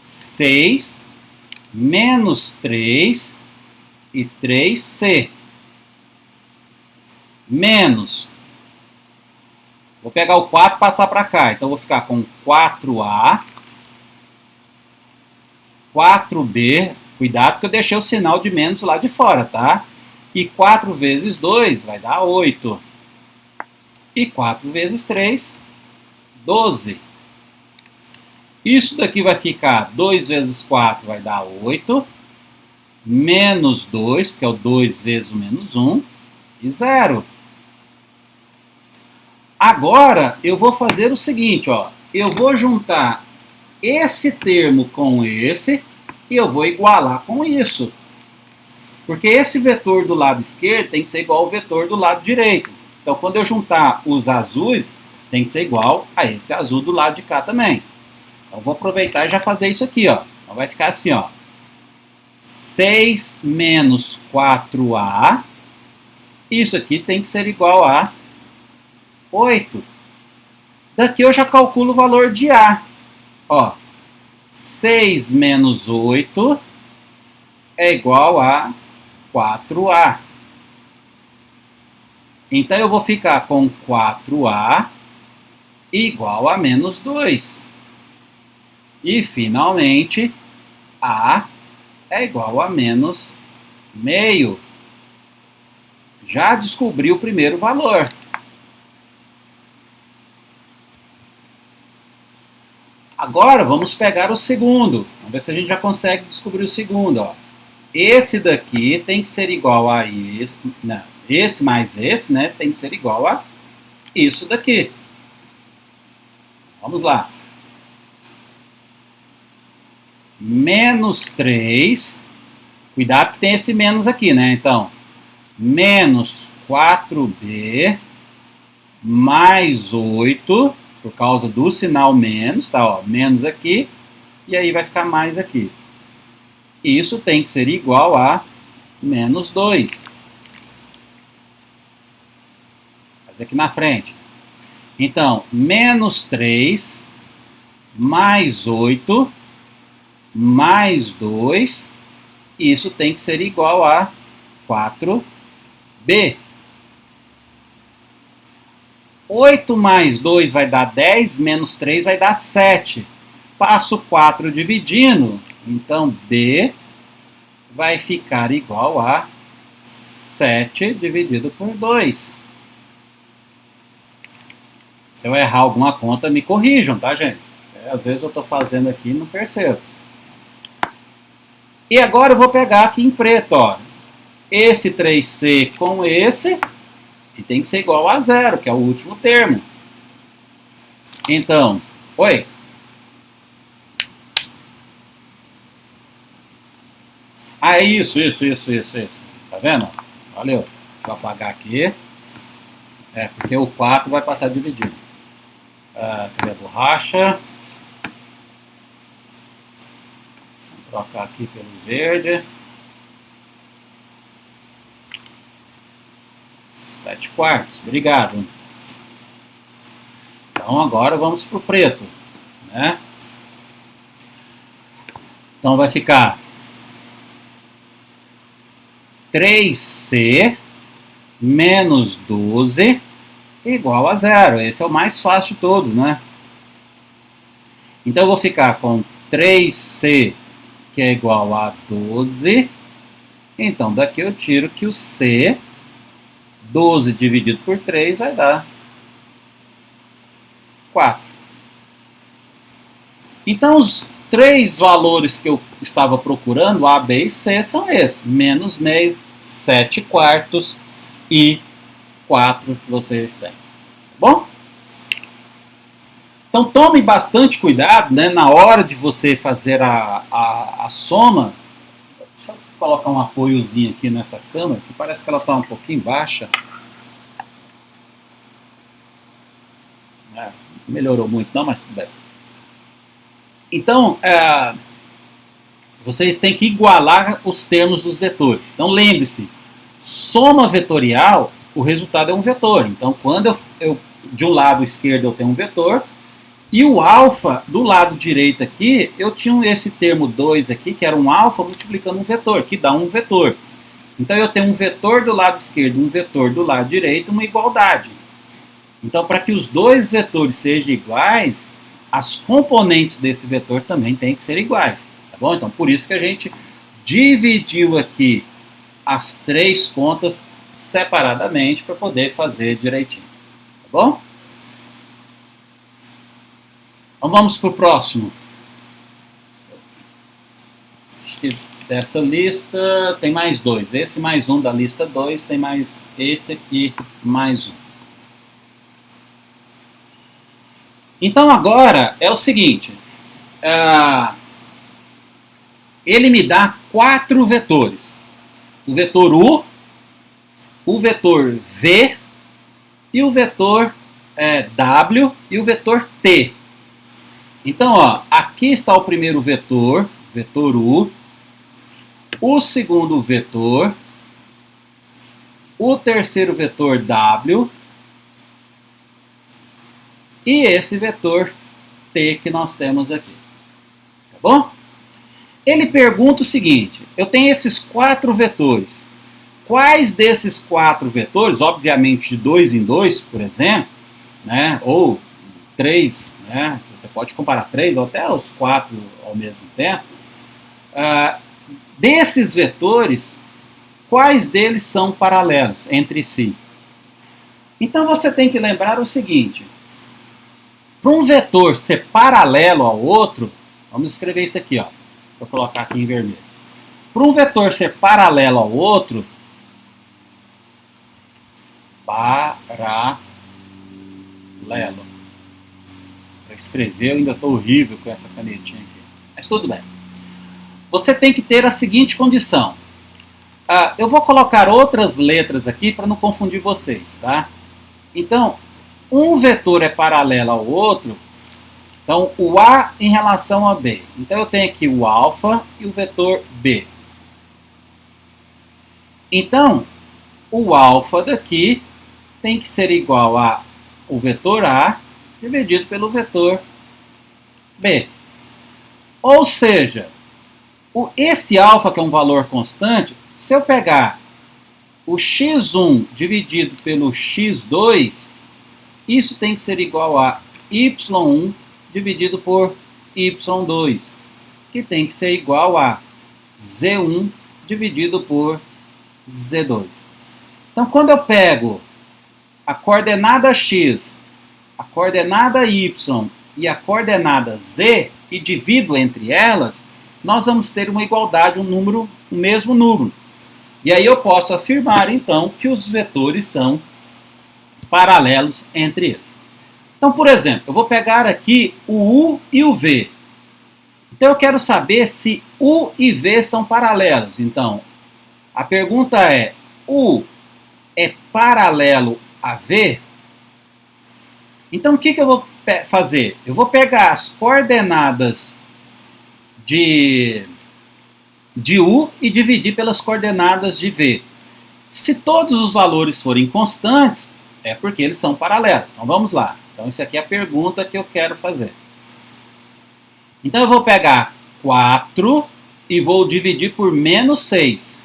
6 menos 3 e 3C. Menos. Vou pegar o 4 e passar para cá. Então eu vou ficar com 4A. 4B. Cuidado porque eu deixei o sinal de menos lá de fora, tá? E 4 vezes 2 vai dar 8. E 4 vezes 3, 12. Isso daqui vai ficar 2 vezes 4 vai dar 8. Menos 2, porque é o 2 vezes o menos 1, e 0. Agora, eu vou fazer o seguinte, ó. Eu vou juntar esse termo com esse, e eu vou igualar com isso. Porque esse vetor do lado esquerdo tem que ser igual ao vetor do lado direito. Então, quando eu juntar os azuis, tem que ser igual a esse azul do lado de cá também. Então, eu vou aproveitar e já fazer isso aqui, ó. Então, vai ficar assim, ó. 6 menos 4A. Isso aqui tem que ser igual a 8. Daqui eu já calculo o valor de A. Ó, 6 menos 8 é igual a 4A. Então eu vou ficar com 4A igual a menos 2. E finalmente, A é igual a menos meio. Já descobri o primeiro valor. Agora vamos pegar o segundo. Vamos ver se a gente já consegue descobrir o segundo. Ó. Esse daqui tem que ser igual a isso. Não, esse mais esse, né, tem que ser igual a isso daqui. Vamos lá. Menos 3. Cuidado que tem esse menos aqui, né? Então, menos 4b mais 8, por causa do sinal menos, tá? Ó, menos aqui, e aí vai ficar mais aqui. Isso tem que ser igual a menos 2. Vou fazer aqui na frente. Então, menos 3 mais 8 mais 2, isso tem que ser igual a 4b. 8 mais 2 vai dar 10, menos 3 vai dar 7. Passo 4 dividindo, então b vai ficar igual a 7 dividido por 2. Se eu errar alguma conta, me corrijam, tá, gente? Às vezes eu estou fazendo aqui e não percebo. E agora eu vou pegar aqui em preto, ó. Esse 3c com esse, e tem que ser igual a 0, que é o último termo. Então, oi? Ah, é isso. Tá vendo? Valeu. Vou apagar aqui. É, porque o 4 vai passar dividido. Cadê a borracha? Vou trocar aqui pelo verde. 7/4. Obrigado. Então agora vamos para o preto, né? Então vai ficar 3c menos 12 igual a 0. Esse é o mais fácil de todos, né? Então eu vou ficar com 3c, que é igual a 12. Então daqui eu tiro que o c, 12 dividido por 3, vai dar 4. Então os três valores que eu estava procurando, A, B e C, são esses. Menos meio, 7/4 e 4 que vocês têm. Tá bom? Então tome bastante cuidado, né, na hora de você fazer a soma. Deixa eu colocar um apoiozinho aqui nessa câmera, que parece que ela está um pouquinho baixa. Melhorou muito não, mas tudo bem. Então, vocês têm que igualar os termos dos vetores. Então lembre-se, soma vetorial, o resultado é um vetor. Então quando eu de um lado esquerdo eu tenho um vetor, e o alfa do lado direito aqui, eu tinha esse termo 2 aqui, que era um alfa multiplicando um vetor, que dá um vetor. Então eu tenho um vetor do lado esquerdo, um vetor do lado direito, uma igualdade. Então para que os dois vetores sejam iguais, as componentes desse vetor também têm que ser iguais. Tá bom? Então por isso que a gente dividiu aqui as três contas separadamente para poder fazer direitinho. Tá bom? Então vamos para o próximo. Acho que dessa lista tem mais dois. Esse mais um da lista 2, tem mais esse e mais um. Então agora é o seguinte. Ele me dá 4 vetores. O vetor U, o vetor V, e o vetor W e o vetor T. Então, ó, aqui está o primeiro vetor, vetor U, o segundo vetor, o terceiro vetor W e esse vetor T que nós temos aqui. Tá bom? Ele pergunta o seguinte, eu tenho esses 4 vetores. Quais desses 4 vetores, obviamente de 2 em 2, por exemplo, né, ou 3, né, você pode comparar 3 ou até os 4 ao mesmo tempo, desses vetores, quais deles são paralelos entre si? Então você tem que lembrar o seguinte, para um vetor ser paralelo ao outro, vamos escrever isso aqui, ó, vou colocar aqui em vermelho. Para um vetor ser paralelo ao outro, Paralelo. Para escrever eu ainda estou horrível com essa canetinha aqui. Mas tudo bem. Você tem que ter a seguinte condição. Eu vou colocar outras letras aqui para não confundir vocês, tá? Então, um vetor é paralelo ao outro. Então, o A em relação a B. Então, eu tenho aqui o alfa e o vetor B. Então, o alfa daqui tem que ser igual a o vetor A dividido pelo vetor B. Ou seja, esse alfa, que é um valor constante, se eu pegar o x1 dividido pelo x2, isso tem que ser igual a y1 dividido por y2, que tem que ser igual a z1 dividido por z2. Então, quando eu pego a coordenada x, a coordenada y e a coordenada z e divido entre elas, nós vamos ter uma igualdade, um mesmo número. E aí eu posso afirmar, então, que os vetores são paralelos entre eles. Então, por exemplo, eu vou pegar aqui o U e o V. Então, eu quero saber se U e V são paralelos. Então, a pergunta é, U é paralelo a V? Então, o que eu vou fazer? Eu vou pegar as coordenadas de U e dividir pelas coordenadas de V. Se todos os valores forem constantes, é porque eles são paralelos. Então vamos lá. Então isso aqui é a pergunta que eu quero fazer. Então eu vou pegar 4 e vou dividir por menos 6.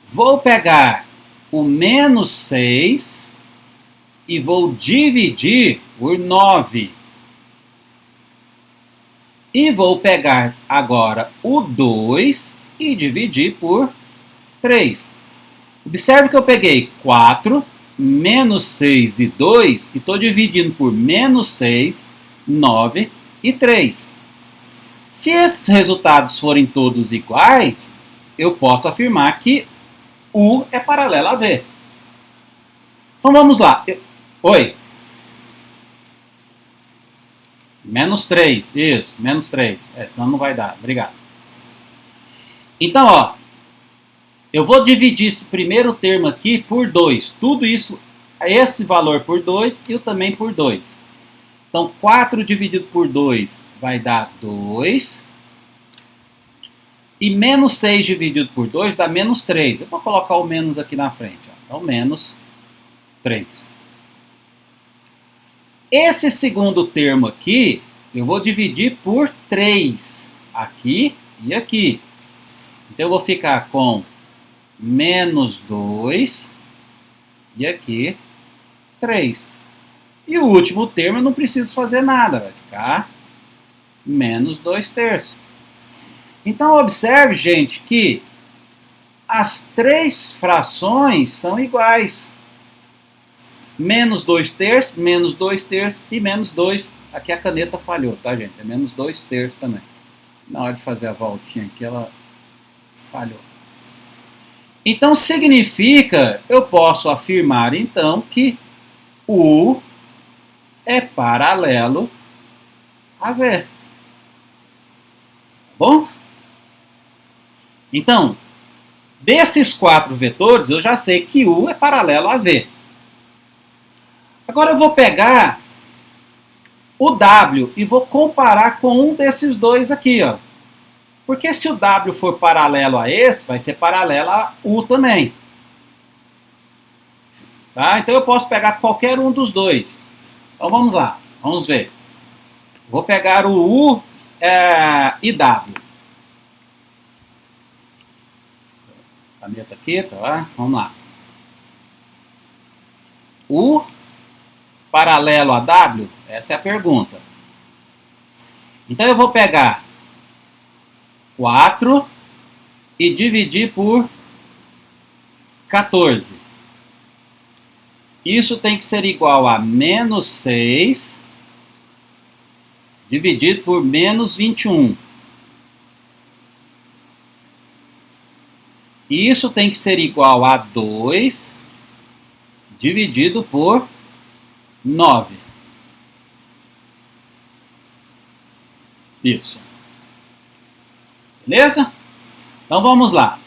Vou pegar o menos 6 e vou dividir por 9. E vou pegar agora o 2 e dividir por 3. Observe que eu peguei 4, menos 6 e 2, e estou dividindo por menos 6, 9 e 3. Se esses resultados forem todos iguais, eu posso afirmar que U é paralelo a V. Então vamos lá. Oi. Menos 3, isso, menos 3. Senão não vai dar, obrigado. Então, ó, eu vou dividir esse primeiro termo aqui por 2. Tudo isso, esse valor por 2 e o também por 2. Então, 4 dividido por 2 vai dar 2. E menos 6 dividido por 2 dá menos 3. Eu vou colocar o menos aqui na frente. Ó. Então, menos 3. Esse segundo termo aqui, eu vou dividir por 3. Aqui e aqui. Então, eu vou ficar com menos 2 e aqui 3. E o último termo eu não preciso fazer nada. Vai ficar menos 2 terços. Então, observe, gente, que as três frações são iguais. Menos 2 terços, menos 2 terços e menos 2. Aqui a caneta falhou, tá, gente? É menos 2 terços também. Na hora de fazer a voltinha aqui, ela falhou. Então, significa, eu posso afirmar, então, que U é paralelo a V. Tá bom? Então, desses 4 vetores, eu já sei que U é paralelo a V. Agora eu vou pegar o W e vou comparar com um desses dois aqui, ó. Porque se o W for paralelo a esse, vai ser paralelo a U também. Tá? Então eu posso pegar qualquer um dos dois. Então vamos lá, vamos ver. Vou pegar o U e W. Caneta aqui, tá? Vamos lá. U paralelo a W? Essa é a pergunta. Então eu vou pegar 4 e dividir por 14. Isso tem que ser igual a menos 6 dividido por menos 21. Isso tem que ser igual a 2 dividido por 9. Isso. Beleza? Então vamos lá.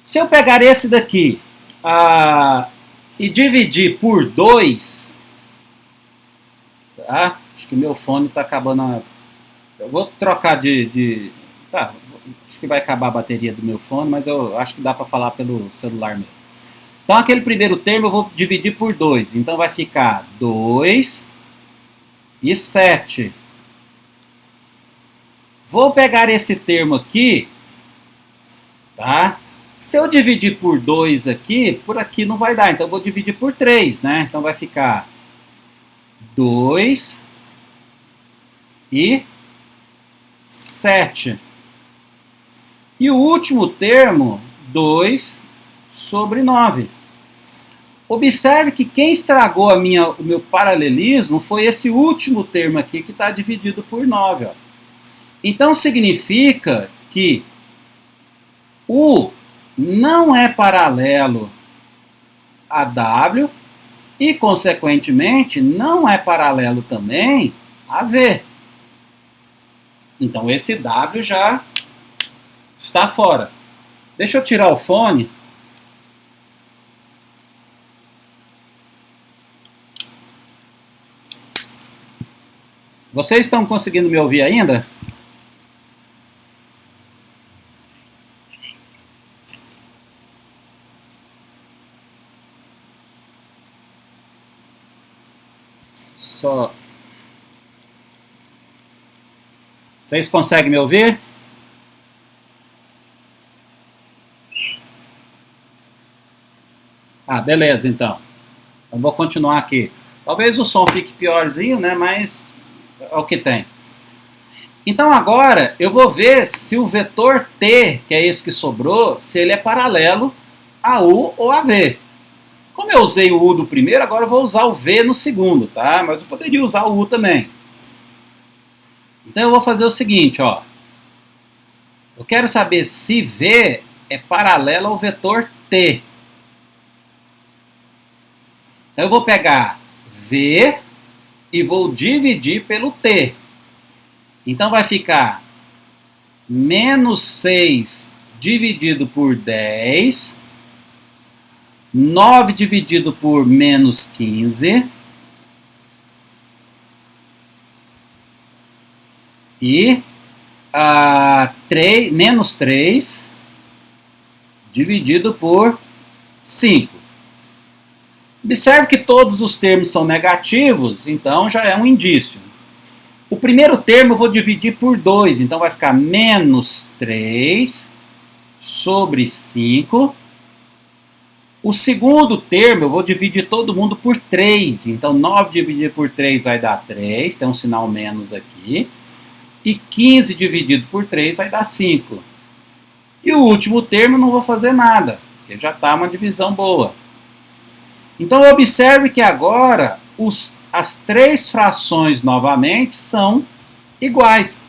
Se eu pegar esse daqui e dividir por 2, tá? Acho que o meu fone está acabando. Eu vou trocar tá, acho que vai acabar a bateria do meu fone, mas eu acho que dá para falar pelo celular mesmo. Então aquele primeiro termo eu vou dividir por 2. Então vai ficar 2 e 7. Vou pegar esse termo aqui, tá? Se eu dividir por 2 aqui, por aqui não vai dar. Então eu vou dividir por 3, né? Então vai ficar 2 e 7. E o último termo, 2 sobre 9. Observe que quem estragou o meu paralelismo foi esse último termo aqui que está dividido por 9. Ó. Então significa que U não é paralelo a W e, consequentemente, não é paralelo também a V. Então esse W já está fora. Deixa eu tirar o fone. Vocês estão conseguindo me ouvir ainda? Só. Vocês conseguem me ouvir? Ah, beleza, então. Eu vou continuar aqui. Talvez o som fique piorzinho, né? Mas é o que tem. Então agora eu vou ver se o vetor T, que é esse que sobrou, se ele é paralelo a U ou a V. Como eu usei o U do primeiro, agora eu vou usar o V no segundo, tá? Mas eu poderia usar o U também. Então eu vou fazer o seguinte, ó. Eu quero saber se V é paralelo ao vetor T. Então eu vou pegar V e vou dividir pelo T. Então vai ficar menos 6 dividido por 10, 9 dividido por menos 15 e menos 3 dividido por 5. Observe que todos os termos são negativos, então já é um indício. O primeiro termo eu vou dividir por 2, então vai ficar menos 3 sobre 5. O segundo termo eu vou dividir todo mundo por 3, então 9 dividido por 3 vai dar 3, tem um sinal menos aqui. E 15 dividido por 3 vai dar 5. E o último termo eu não vou fazer nada, porque já está uma divisão boa. Então observe que agora as três frações novamente são iguais.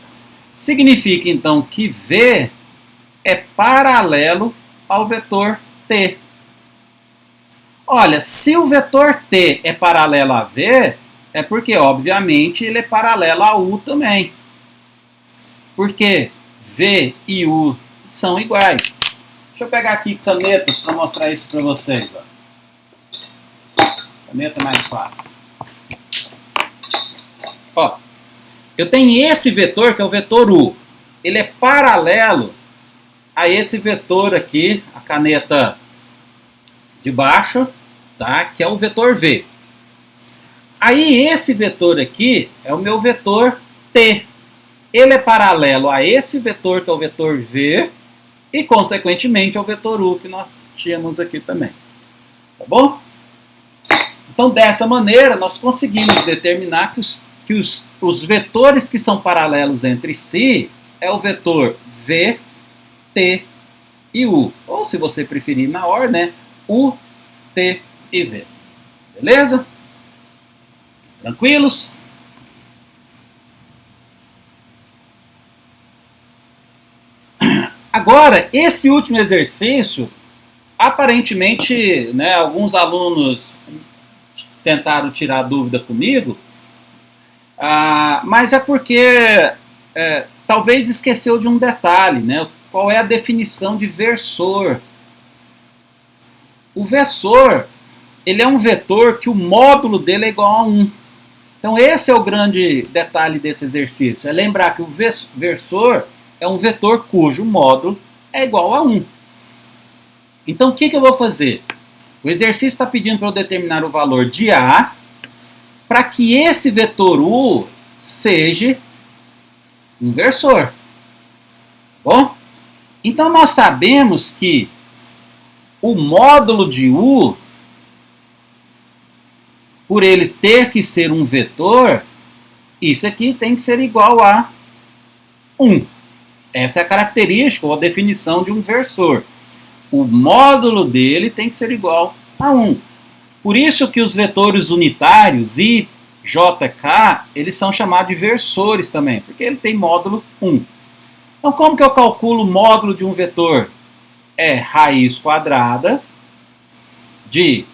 Significa então que V é paralelo ao vetor T. Olha, se o vetor T é paralelo a V, é porque obviamente ele é paralelo a U também. Porque V e U são iguais. Deixa eu pegar aqui canetas para mostrar isso para vocês. Ó. Caneta mais fácil. Ó, eu tenho esse vetor que é o vetor U. Ele é paralelo a esse vetor aqui, a caneta de baixo, tá? Que é o vetor V. Aí esse vetor aqui é o meu vetor T. Ele é paralelo a esse vetor que é o vetor V e, consequentemente, ao vetor U que nós tínhamos aqui também. Tá bom? Então, dessa maneira, nós conseguimos determinar que os vetores que são paralelos entre si é o vetor V, T e U. Ou, se você preferir na ordem, U, T e V. Beleza? Tranquilos? Agora, esse último exercício, aparentemente, né, alguns alunos tentaram tirar dúvida comigo, mas é porque talvez esqueceu de um detalhe, né? Qual é a definição de versor? O versor, ele é um vetor que o módulo dele é igual a 1. Então esse é o grande detalhe desse exercício, é lembrar que o versor é um vetor cujo módulo é igual a 1. Então o que eu vou fazer? O exercício está pedindo para eu determinar o valor de A para que esse vetor U seja um versor. Bom? Então nós sabemos que o módulo de U, por ele ter que ser um vetor, isso aqui tem que ser igual a 1. Essa é a característica ou a definição de um versor. O módulo dele tem que ser igual a 1. Por isso que os vetores unitários, I, J, K, eles são chamados de versores também, porque ele tem módulo 1. Então como que eu calculo o módulo de um vetor? É raiz quadrada de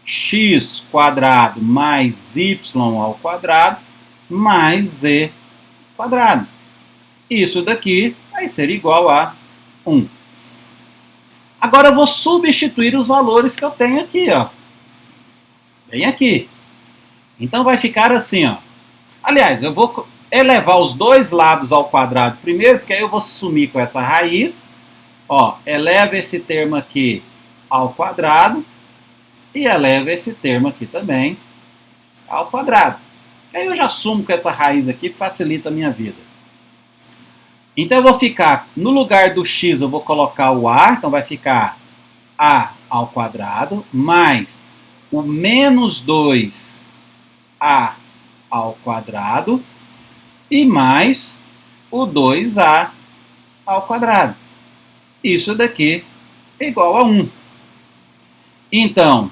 x quadrado mais y ao quadrado mais z quadrado. Isso daqui vai ser igual a 1. Agora eu vou substituir os valores que eu tenho aqui, ó. Bem aqui. Então vai ficar assim, ó. Aliás, eu vou elevar os dois lados ao quadrado primeiro, porque aí eu vou sumir com essa raiz. Ó, eleva esse termo aqui ao quadrado e eleva esse termo aqui também ao quadrado. Aí eu já sumo com essa raiz aqui, facilita a minha vida. Então eu vou ficar, no lugar do x eu vou colocar o a, então vai ficar a ao quadrado, mais o menos 2a ao quadrado, e mais o 2a ao quadrado. Isso daqui é igual a 1. Então,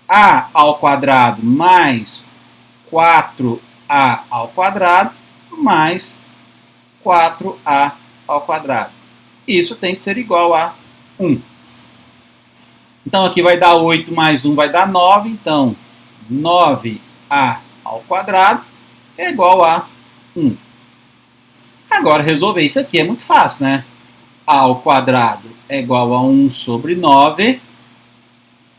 a ao quadrado mais 4a ao quadrado mais 4a ao quadrado. Isso tem que ser igual a 1. Então aqui vai dar 8 mais 1 vai dar 9. Então 9a ao quadrado é igual a 1. Agora resolver isso aqui é muito fácil, né? A ao quadrado é igual a 1 sobre 9.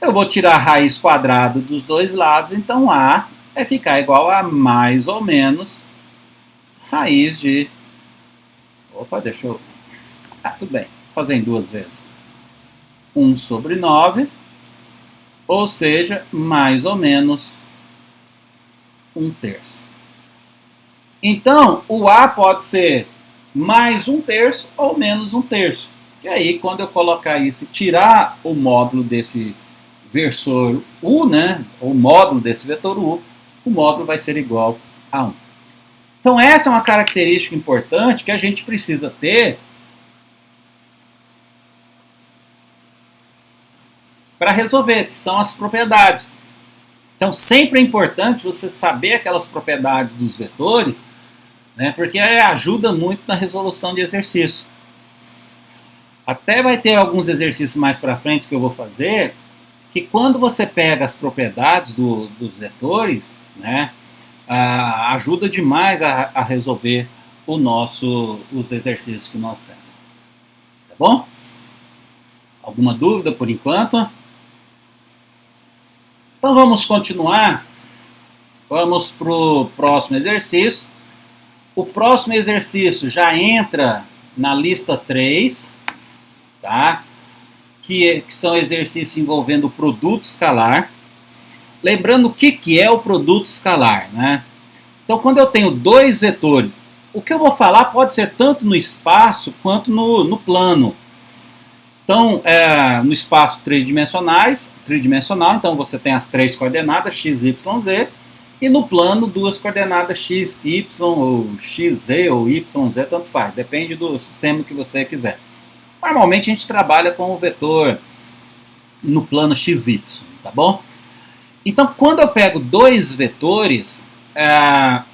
Eu vou tirar a raiz quadrada dos dois lados, então a vai ficar igual a mais ou menos raiz de... Opa, deixa eu... tudo bem. Vou fazer em duas vezes. 1 sobre 9, ou seja, mais ou menos 1/3. Então, o A pode ser mais 1/3 ou menos 1/3. E aí, quando eu colocar isso e tirar o módulo desse versor U, né, o módulo desse vetor U, o módulo vai ser igual a 1. Então essa é uma característica importante que a gente precisa ter para resolver, que são as propriedades. Então sempre é importante você saber aquelas propriedades dos vetores, né, porque ajuda muito na resolução de exercício. Até vai ter alguns exercícios mais para frente que eu vou fazer, que quando você pega as propriedades dos vetores, né, ajuda demais a resolver os exercícios que nós temos. Tá bom? Alguma dúvida por enquanto? Então vamos continuar. Vamos para o próximo exercício. O próximo exercício já entra na lista 3, tá? Que são exercícios envolvendo o produto escalar. Lembrando o que é o produto escalar, né? Então, quando eu tenho dois vetores, o que eu vou falar pode ser tanto no espaço quanto no plano. Então, no espaço tridimensional, então você tem as três coordenadas, x, y, z, e no plano duas coordenadas, x, y, ou x, z, ou y, z, tanto faz, depende do sistema que você quiser. Normalmente a gente trabalha com o vetor no plano xy, tá bom? Então, quando eu pego dois vetores,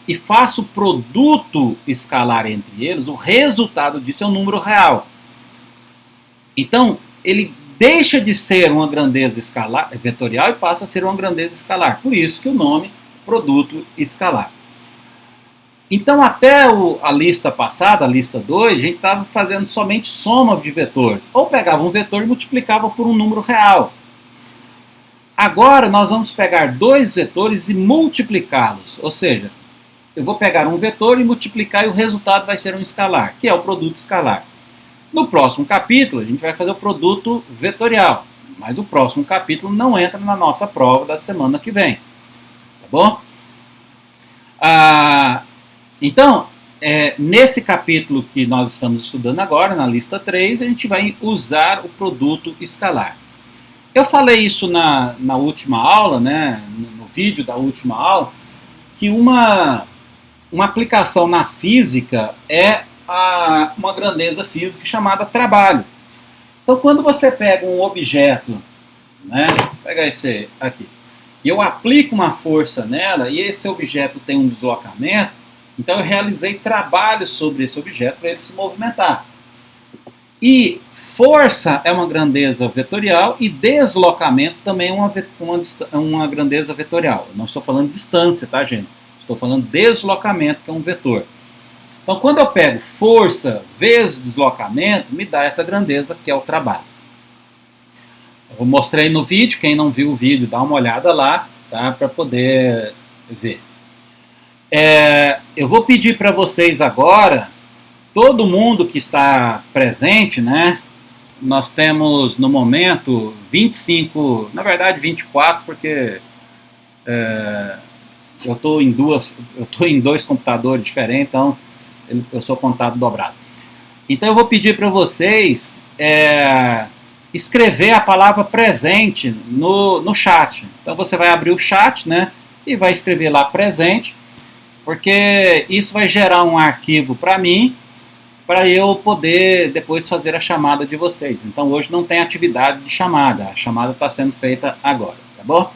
e faço produto escalar entre eles, o resultado disso é um número real. Então, ele deixa de ser uma grandeza escalar, vetorial e passa a ser uma grandeza escalar. Por isso que o nome produto escalar. Então, até a lista passada, a lista 2, a gente estava fazendo somente soma de vetores. Ou pegava um vetor e multiplicava por um número real. Agora, nós vamos pegar dois vetores e multiplicá-los. Ou seja, eu vou pegar um vetor e multiplicar e o resultado vai ser um escalar, que é o produto escalar. No próximo capítulo, a gente vai fazer o produto vetorial. Mas o próximo capítulo não entra na nossa prova da semana que vem. Tá bom? Então, nesse capítulo que nós estamos estudando agora, na lista 3, a gente vai usar o produto escalar. Eu falei isso na última aula, né, no vídeo da última aula, que uma aplicação na física é uma grandeza física chamada trabalho. Então, quando você pega um objeto, né, vou pegar esse aqui, e eu aplico uma força nela, e esse objeto tem um deslocamento, então eu realizei trabalho sobre esse objeto para ele se movimentar. E força é uma grandeza vetorial e deslocamento também é uma grandeza vetorial. Eu não estou falando de distância, tá, gente? Estou falando de deslocamento, que é um vetor. Então, quando eu pego força vezes deslocamento, me dá essa grandeza, que é o trabalho. Eu mostrei no vídeo, quem não viu o vídeo, dá uma olhada lá, tá, para poder ver. Eu vou pedir para vocês agora, todo mundo que está presente, né? Nós temos no momento 25, na verdade 24, porque eu estou em dois computadores diferentes, então eu sou contado dobrado. Então eu vou pedir para vocês escrever a palavra presente no chat. Então você vai abrir o chat, né? E vai escrever lá presente, porque isso vai gerar um arquivo para mim, para eu poder depois fazer a chamada de vocês. Então hoje não tem atividade de chamada, a chamada está sendo feita agora, tá bom?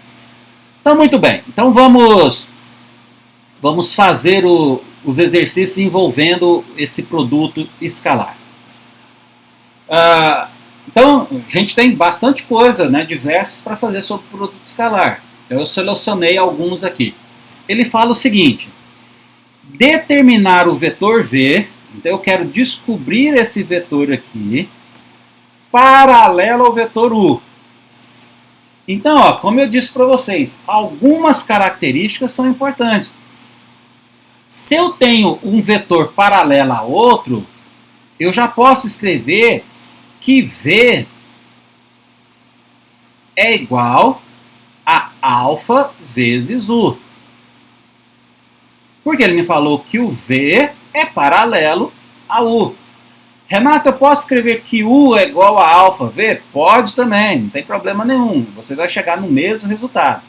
Então muito bem, então vamos fazer os exercícios envolvendo esse produto escalar. Então a gente tem bastante coisa, né, diversas para fazer sobre o produto escalar. Eu selecionei alguns aqui. Ele fala o seguinte: determinar o vetor V, então eu quero descobrir esse vetor aqui, paralelo ao vetor U. Então, ó, como eu disse para vocês, algumas características são importantes. Se eu tenho um vetor paralelo a outro, eu já posso escrever que V é igual a alfa vezes U. Porque ele me falou que o V é paralelo a U. Renato, eu posso escrever que U é igual a alfa V? Pode também, não tem problema nenhum. Você vai chegar no mesmo resultado.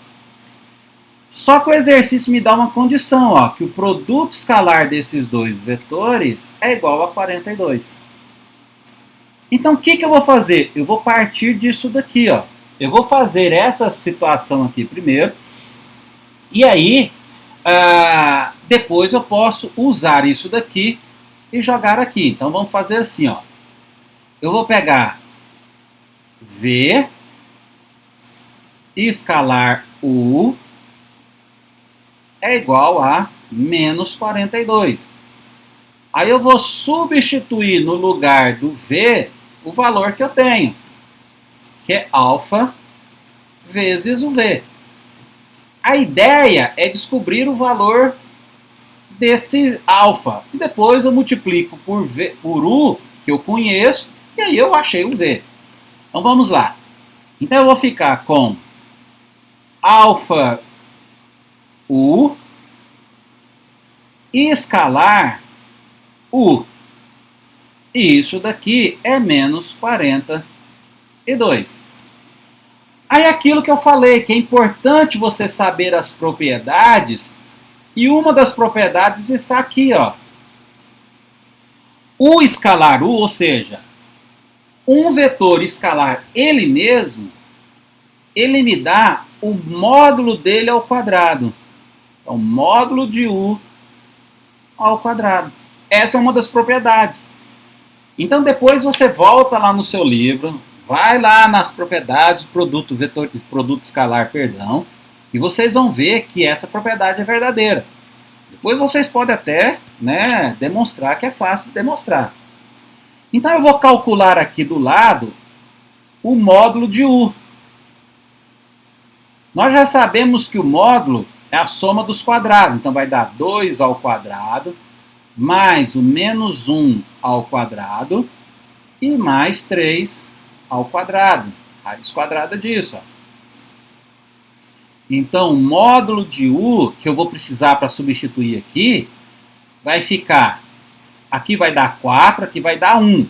Só que o exercício me dá uma condição, ó, que o produto escalar desses dois vetores é igual a 42. Então o que eu vou fazer? Eu vou partir disso daqui, ó. Eu vou fazer essa situação aqui primeiro. E aí, depois eu posso usar isso daqui e jogar aqui. Então vamos fazer assim, ó. Eu vou pegar V e escalar U é igual a menos 42. Aí eu vou substituir no lugar do V o valor que eu tenho, que é alfa vezes o V. A ideia é descobrir o valor desse alfa. E depois eu multiplico por U, que eu conheço, e aí eu achei o V. Então vamos lá. Então eu vou ficar com alfa U e escalar U. E isso daqui é menos 42. Aí aquilo que eu falei, que é importante você saber as propriedades, e uma das propriedades está aqui, ó. O escalar U, ou seja, um vetor escalar ele mesmo, ele me dá o módulo dele ao quadrado. Então, módulo de U ao quadrado. Essa é uma das propriedades. Então, depois você volta lá no seu livro, vai lá nas propriedades do produto escalar, perdão, e vocês vão ver que essa propriedade é verdadeira. Depois vocês podem até, né, demonstrar que é fácil de demonstrar. Então eu vou calcular aqui do lado o módulo de U. Nós já sabemos que o módulo é a soma dos quadrados. Então vai dar 2 ao quadrado, mais o menos 1 ao quadrado, e mais 3 ao quadrado. Raiz quadrada disso. Ó. Então o módulo de U, que eu vou precisar para substituir aqui, vai ficar... Aqui vai dar 4, aqui vai dar 1.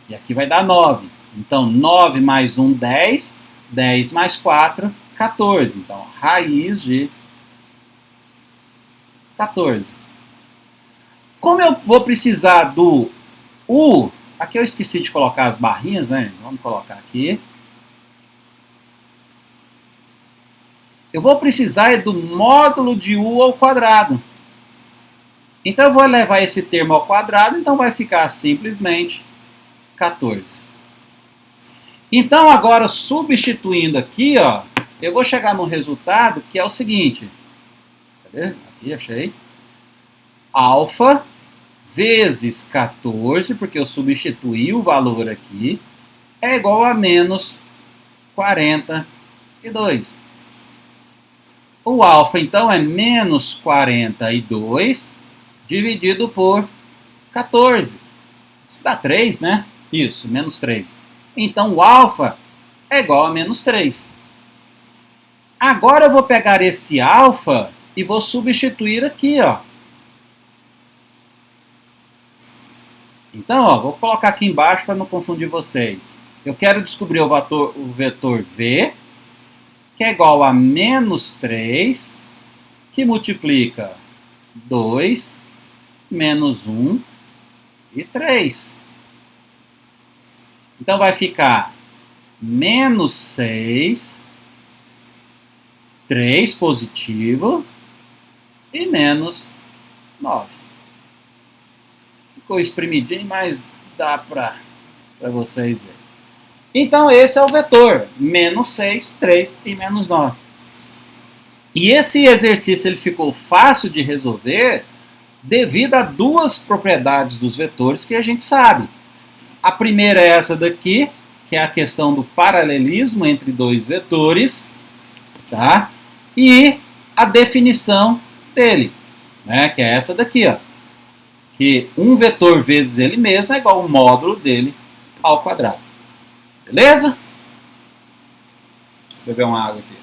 E aqui vai dar 9. Então, 9 mais 1, 10. 10 mais 4, 14. Então, raiz de 14. Como eu vou precisar do U... Aqui eu esqueci de colocar as barrinhas, né? Vamos colocar aqui. Eu vou precisar do módulo de U ao quadrado. Então eu vou levar esse termo ao quadrado, então vai ficar simplesmente 14. Então agora substituindo aqui, ó, eu vou chegar no resultado que é o seguinte. Cadê? Aqui, achei. Alfa vezes 14, porque eu substituí o valor aqui, é igual a menos 42. O alfa, então, é menos 42 dividido por 14. Isso dá 3, né? Isso, menos 3. Então, o alfa é igual a menos 3. Agora eu vou pegar esse alfa e vou substituir aqui, ó. Então, ó, vou colocar aqui embaixo para não confundir vocês. Eu quero descobrir o vetor V, que é igual a menos 3, que multiplica 2, menos 1 e 3. Então vai ficar menos 6, 3 positivo e menos 9. Ficou espremidinho, mas dá para vocês verem. Então esse é o vetor, menos 6, 3 e menos 9. E esse exercício ele ficou fácil de resolver devido a duas propriedades dos vetores que a gente sabe. A primeira é essa daqui, que é a questão do paralelismo entre dois vetores, tá? E a definição dele, né? Que é essa daqui, ó. Que um vetor vezes ele mesmo é igual ao módulo dele ao quadrado. Beleza? Vou beber uma água aqui.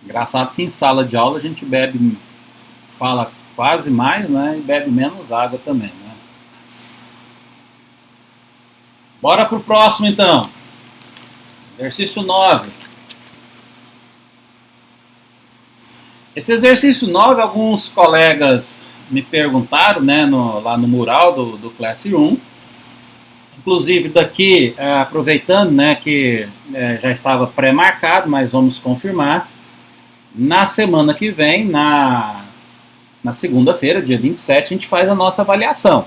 Engraçado que em sala de aula a gente bebe, fala quase mais, né? E bebe menos água também, né? Bora pro próximo então. Exercício 9. Esse exercício 9, alguns colegas me perguntaram, né, lá no mural do Classroom. Inclusive daqui, aproveitando, né, que já estava pré-marcado, mas vamos confirmar. Na semana que vem, na segunda-feira, dia 27, a gente faz a nossa avaliação.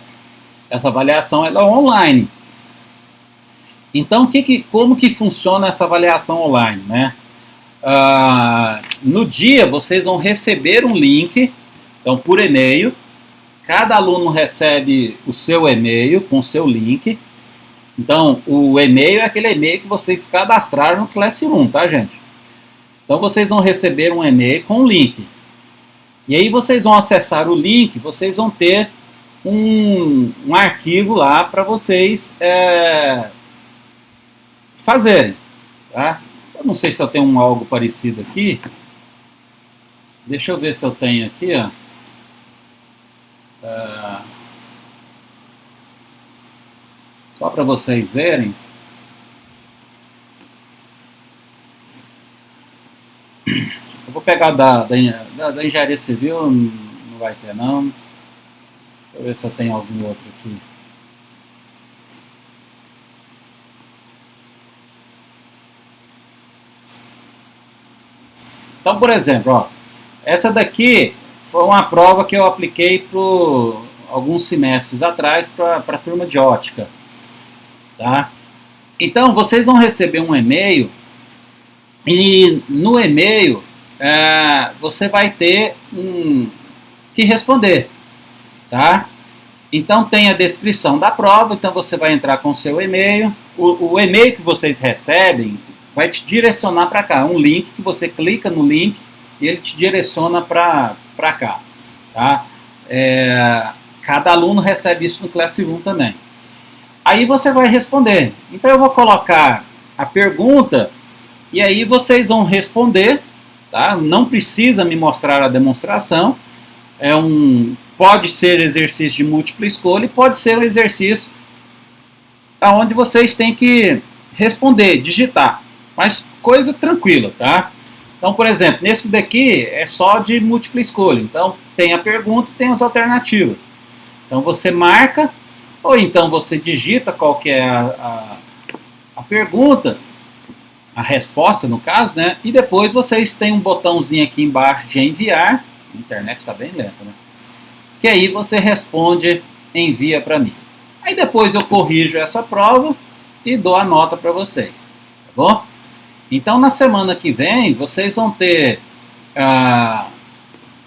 Essa avaliação ela é online. Então, como que funciona essa avaliação online, né? No dia, vocês vão receber um link, então por e-mail. Cada aluno recebe o seu e-mail com o seu link. Então, o e-mail é aquele e-mail que vocês cadastraram no Classroom, tá, gente? Então, vocês vão receber um e-mail com o link. E aí, vocês vão acessar o link, vocês vão ter um arquivo lá para vocês fazerem, tá? Eu não sei se eu tenho algo parecido aqui. Deixa eu ver se eu tenho aqui, ó. Só para vocês verem. Eu vou pegar da engenharia civil, não vai ter não. Deixa eu ver se eu tenho algum outro aqui. Então, por exemplo, ó, essa daqui foi uma prova que eu apliquei por alguns semestres atrás para a turma de ótica. Tá? Então, vocês vão receber um e-mail e no e-mail você vai ter que responder. Tá? Então, tem a descrição da prova, então você vai entrar com o seu e-mail. O e-mail que vocês recebem vai te direcionar para cá. Um link que você clica no link e ele te direciona para cá. Tá? Cada aluno recebe isso no Classroom também. Aí você vai responder. Então eu vou colocar a pergunta e aí vocês vão responder. Tá? Não precisa me mostrar a demonstração. Pode ser exercício de múltipla escolha e pode ser um exercício onde vocês têm que responder, digitar. Mas coisa tranquila, tá? Então, por exemplo, nesse daqui é só de múltipla escolha. Então, tem a pergunta e tem as alternativas. Então, você marca, ou então você digita qual que é a pergunta, a resposta, no caso, né? E depois vocês têm um botãozinho aqui embaixo de enviar. A internet está bem lenta, né? Que aí você responde, envia para mim. Aí depois eu corrijo essa prova e dou a nota para vocês. Tá bom? Então, na semana que vem, vocês vão ter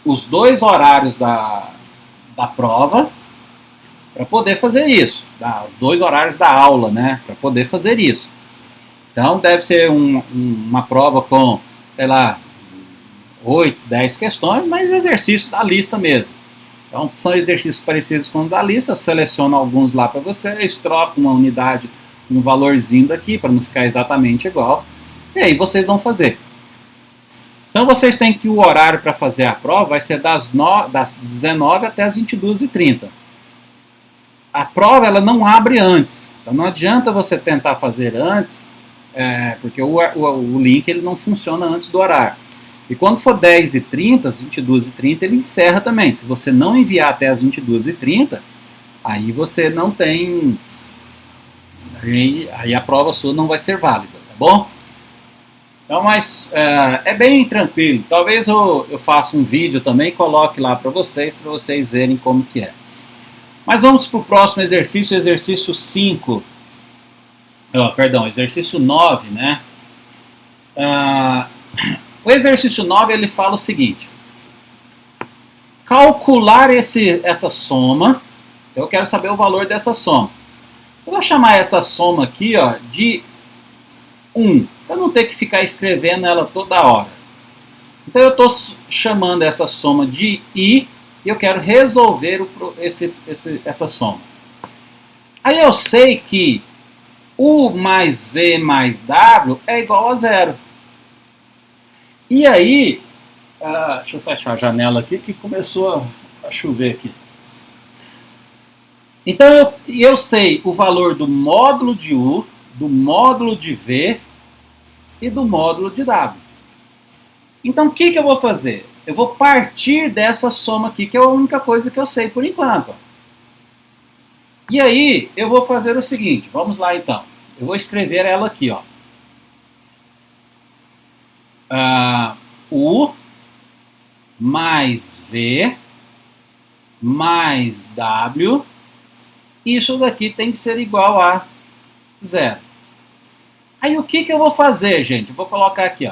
os 2 horários da prova para poder fazer isso. 2 horários da aula, né? Para poder fazer isso. Então, deve ser uma prova com, sei lá, 8, 10 questões, mas exercício da lista mesmo. Então, são exercícios parecidos com o da lista. Eu seleciono alguns lá para vocês, troco uma unidade, um valorzinho daqui, para não ficar exatamente igual. E aí vocês vão fazer. Então vocês têm que o horário para fazer a prova vai ser das 19 até as 22h30. A prova ela não abre antes. Então não adianta você tentar fazer antes, porque o link ele não funciona antes do horário. E quando for 10h30, às 22h30, ele encerra também. Se você não enviar até as 22h30, aí você não tem... Aí a prova sua não vai ser válida, tá bom? Então, mas é bem tranquilo. Talvez eu faça um vídeo também e coloque lá para vocês verem como que é. Mas vamos para o próximo exercício, exercício 5. Perdão, exercício 9, né? O exercício 9 ele fala o seguinte: calcular essa soma. Eu quero saber o valor dessa soma. Eu vou chamar essa soma aqui de 1, para não ter que ficar escrevendo ela toda hora. Então eu estou chamando essa soma de I e eu quero resolver essa soma. Aí eu sei que U mais V mais W é igual a 0. E aí, deixa eu fechar a janela aqui que começou a chover aqui. Então eu sei o valor do módulo de U, do módulo de V e do módulo de W. Então o que eu vou fazer? Eu vou partir dessa soma aqui, que é a única coisa que eu sei por enquanto. E aí eu vou fazer o seguinte, vamos lá então. Eu vou escrever ela aqui, U mais V mais W. Isso daqui tem que ser igual a 0. Aí o que eu vou fazer, gente? Eu vou colocar aqui,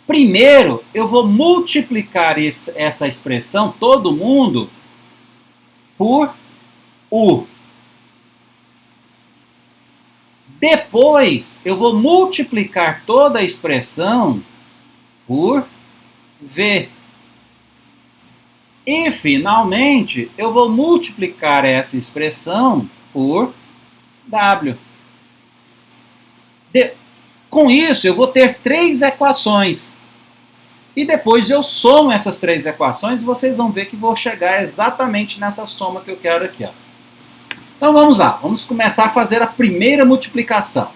Primeiro, eu vou multiplicar essa expressão, todo mundo, por U. Depois, eu vou multiplicar toda a expressão por V. E, finalmente, eu vou multiplicar essa expressão por W. Com isso, eu vou ter 3 equações. E depois eu somo essas 3 equações e vocês vão ver que vou chegar exatamente nessa soma que eu quero aqui. Então vamos lá, vamos começar a fazer a primeira multiplicação.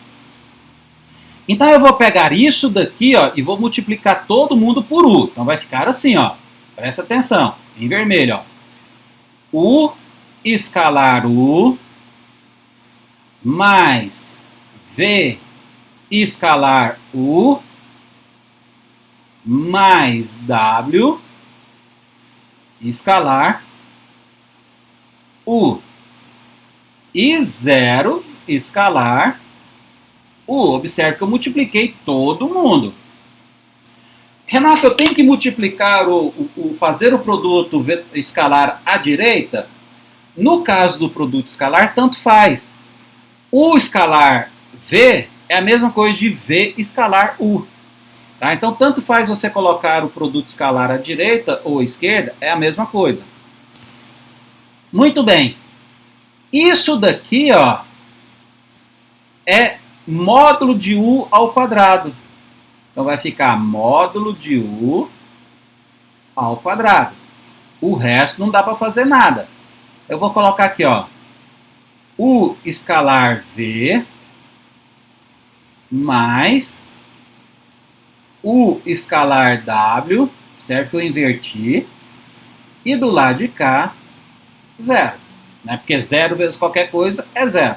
Então eu vou pegar isso daqui e vou multiplicar todo mundo por U. Então vai ficar assim, presta atenção, em vermelho. U escalar U mais V escalar U mais W escalar U. E 0 escalar U. Observe que eu multipliquei todo mundo. Renato, eu tenho que multiplicar fazer o produto escalar à direita? No caso do produto escalar, tanto faz. O escalar V é a mesma coisa de V escalar U. Tá? Então, tanto faz você colocar o produto escalar à direita ou à esquerda, é a mesma coisa. Muito bem. Isso daqui, ó, é módulo de U ao quadrado. Então vai ficar módulo de U ao quadrado. O resto não dá para fazer nada. Eu vou colocar aqui, ó, U escalar V mais U escalar W, certo? Que eu inverti. E do lado de cá, 0. Né? Porque 0 vezes qualquer coisa é 0.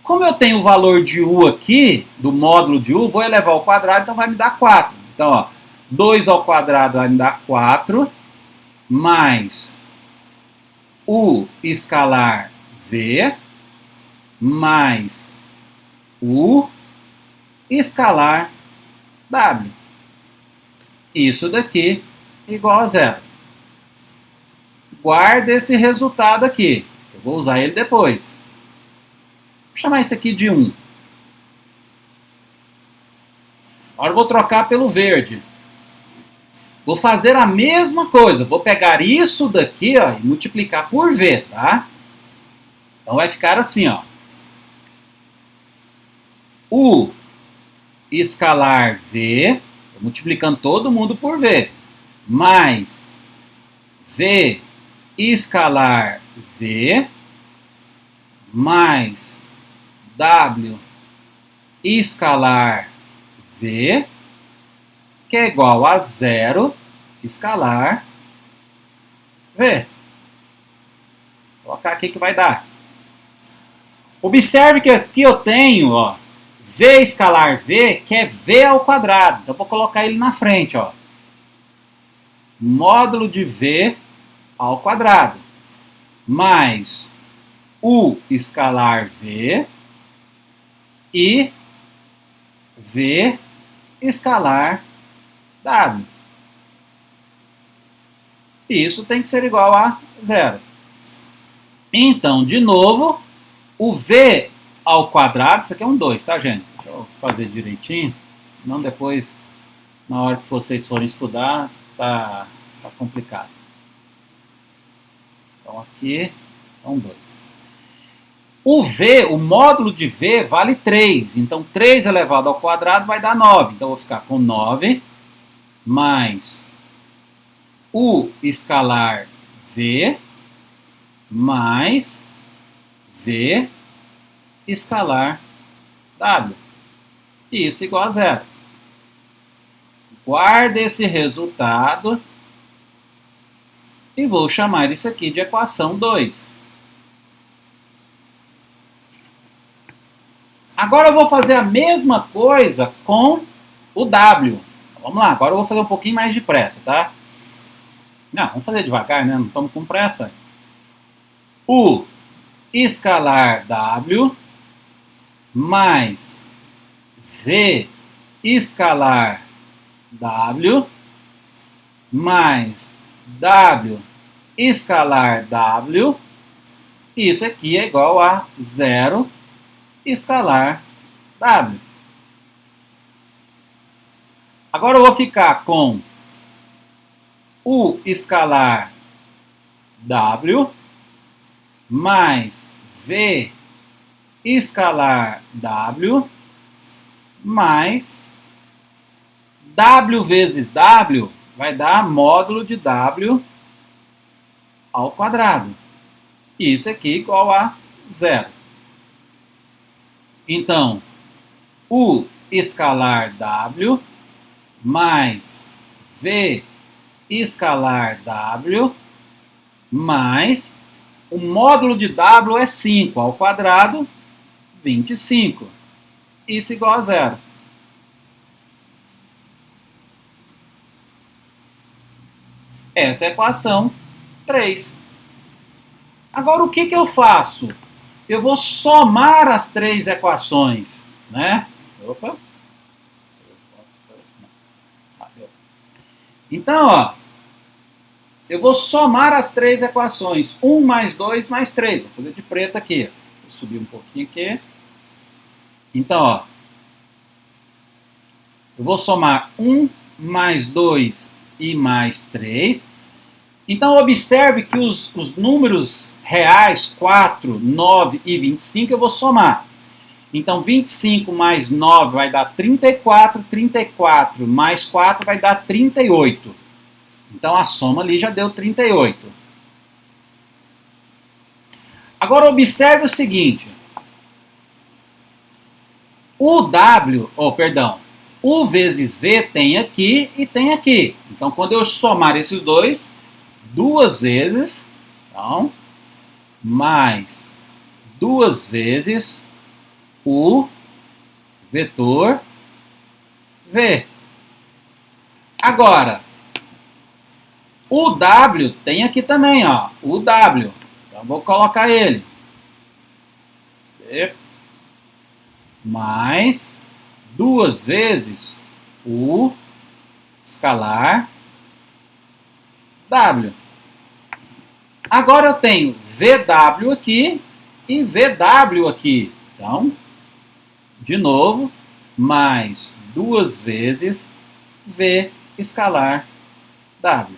Como eu tenho o valor de U aqui, do módulo de U, vou elevar ao quadrado, então vai me dar 4. Então, ó, 2 ao quadrado vai me dar 4, mais U escalar V, mais U escalar W. Isso daqui igual a 0. Guarda esse resultado aqui. Eu vou usar ele depois. Vou chamar isso aqui de 1. Agora eu vou trocar pelo verde. Vou fazer a mesma coisa. Vou pegar isso daqui, ó, e multiplicar por V, tá? Então vai ficar assim, ó. U escalar V, multiplicando todo mundo por V, mais V escalar V, mais W escalar V, que é igual a 0 escalar V. Vou colocar aqui que vai dar. Observe que aqui eu tenho, ó, V escalar V, que é V ao quadrado. Então, vou colocar ele na frente, ó. Módulo de V ao quadrado. Mais U escalar V e V escalar W. Isso tem que ser igual a 0. Então, de novo, o V ao quadrado, isso aqui é um 2, tá, gente? Deixa eu fazer direitinho, não depois, na hora que vocês forem estudar, tá complicado. Então, aqui é um 2. O V, o módulo de V, vale 3. Então, 3 elevado ao quadrado vai dar 9. Então, eu vou ficar com 9 mais U escalar V mais V escalar W. E isso igual a 0. Guarda esse resultado e vou chamar isso aqui de equação 2. Agora eu vou fazer a mesma coisa com o W. Vamos lá, agora eu vou fazer um pouquinho mais depressa, tá? Não, vamos fazer devagar, né? Não estamos com pressa. U escalar W mais V escalar W mais W escalar W. Isso aqui é igual a 0 escalar W. Agora eu vou ficar com U escalar W mais V escalar W mais W vezes W vai dar módulo de W ao quadrado. Isso aqui igual a 0. Então, U escalar W mais V escalar W mais o módulo de W é 5 ao quadrado, 25. Isso igual a 0. Essa é a equação 3. Agora, o que eu faço? Eu vou somar as 3 equações, né? Opa. Então, ó, eu vou somar as 3 equações. 1 mais 2 mais 3. Vou fazer de preto aqui. Vou subir um pouquinho aqui. Então, ó, eu vou somar 1 mais 2 e mais 3. Então, observe que os números reais, 4, 9 e 25, eu vou somar. Então, 25 mais 9 vai dar 34, 34 mais 4 vai dar 38. Então, a soma ali já deu 38. Agora, observe o seguinte. O vezes V tem aqui e tem aqui. Então, quando eu somar esses dois, 2 vezes, então, mais 2 vezes o vetor V. Agora, o W tem aqui também, ó, o W. Então, vou colocar ele. Mais 2 vezes o escalar W. Agora eu tenho VW aqui e VW aqui. Então, de novo, mais 2 vezes V escalar W.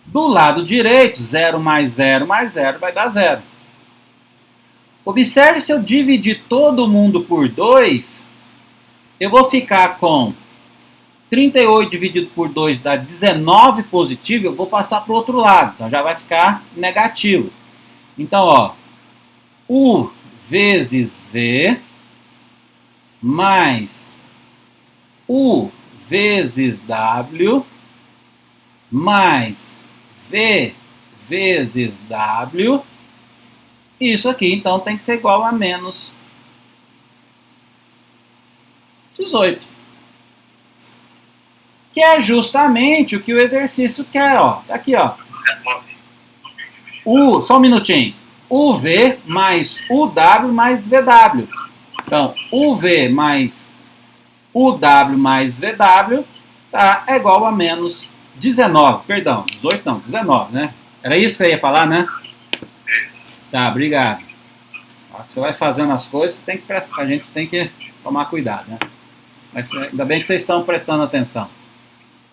Do lado direito, 0 mais 0 mais 0 vai dar 0. Observe, se eu dividir todo mundo por 2, eu vou ficar com 38 dividido por 2 dá 19 positivo, eu vou passar para o outro lado, então já vai ficar negativo. Então, ó, U vezes V mais U vezes W mais V vezes W, isso aqui então tem que ser igual a menos 18. Que é justamente o que o exercício quer, ó. Aqui, ó. Só um minutinho. UV mais UW mais VW. Então, UV mais UW mais VW tá, é igual a menos 19. Perdão, 18 não, 19, né? Era isso que você ia falar, né? Tá, obrigado. Você vai fazendo as coisas, tem que prestar, a gente tem que tomar cuidado, né? Mas ainda bem que vocês estão prestando atenção.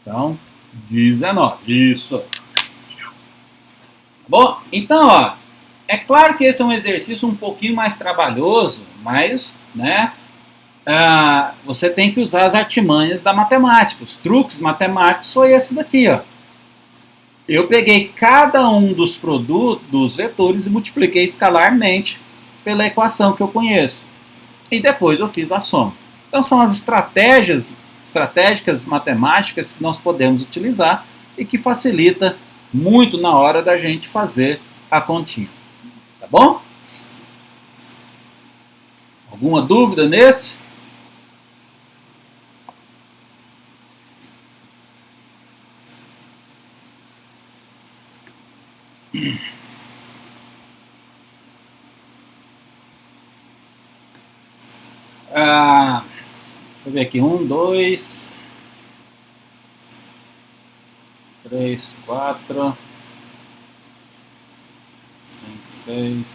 Então, 19. Isso. Bom, então, ó, é claro que esse é um exercício um pouquinho mais trabalhoso, mas, né, você tem que usar as artimanhas da matemática. Os truques matemáticos foi esse daqui, ó. Eu peguei cada um dos produtos, dos vetores, e multipliquei escalarmente pela equação que eu conheço. E depois eu fiz a soma. Então, são as estratégicas matemáticas que nós podemos utilizar e que facilita muito na hora da gente fazer a continha. Tá bom? Alguma dúvida nesse? Deixa eu ver aqui, 1, 2, 3, 4, 5, 6,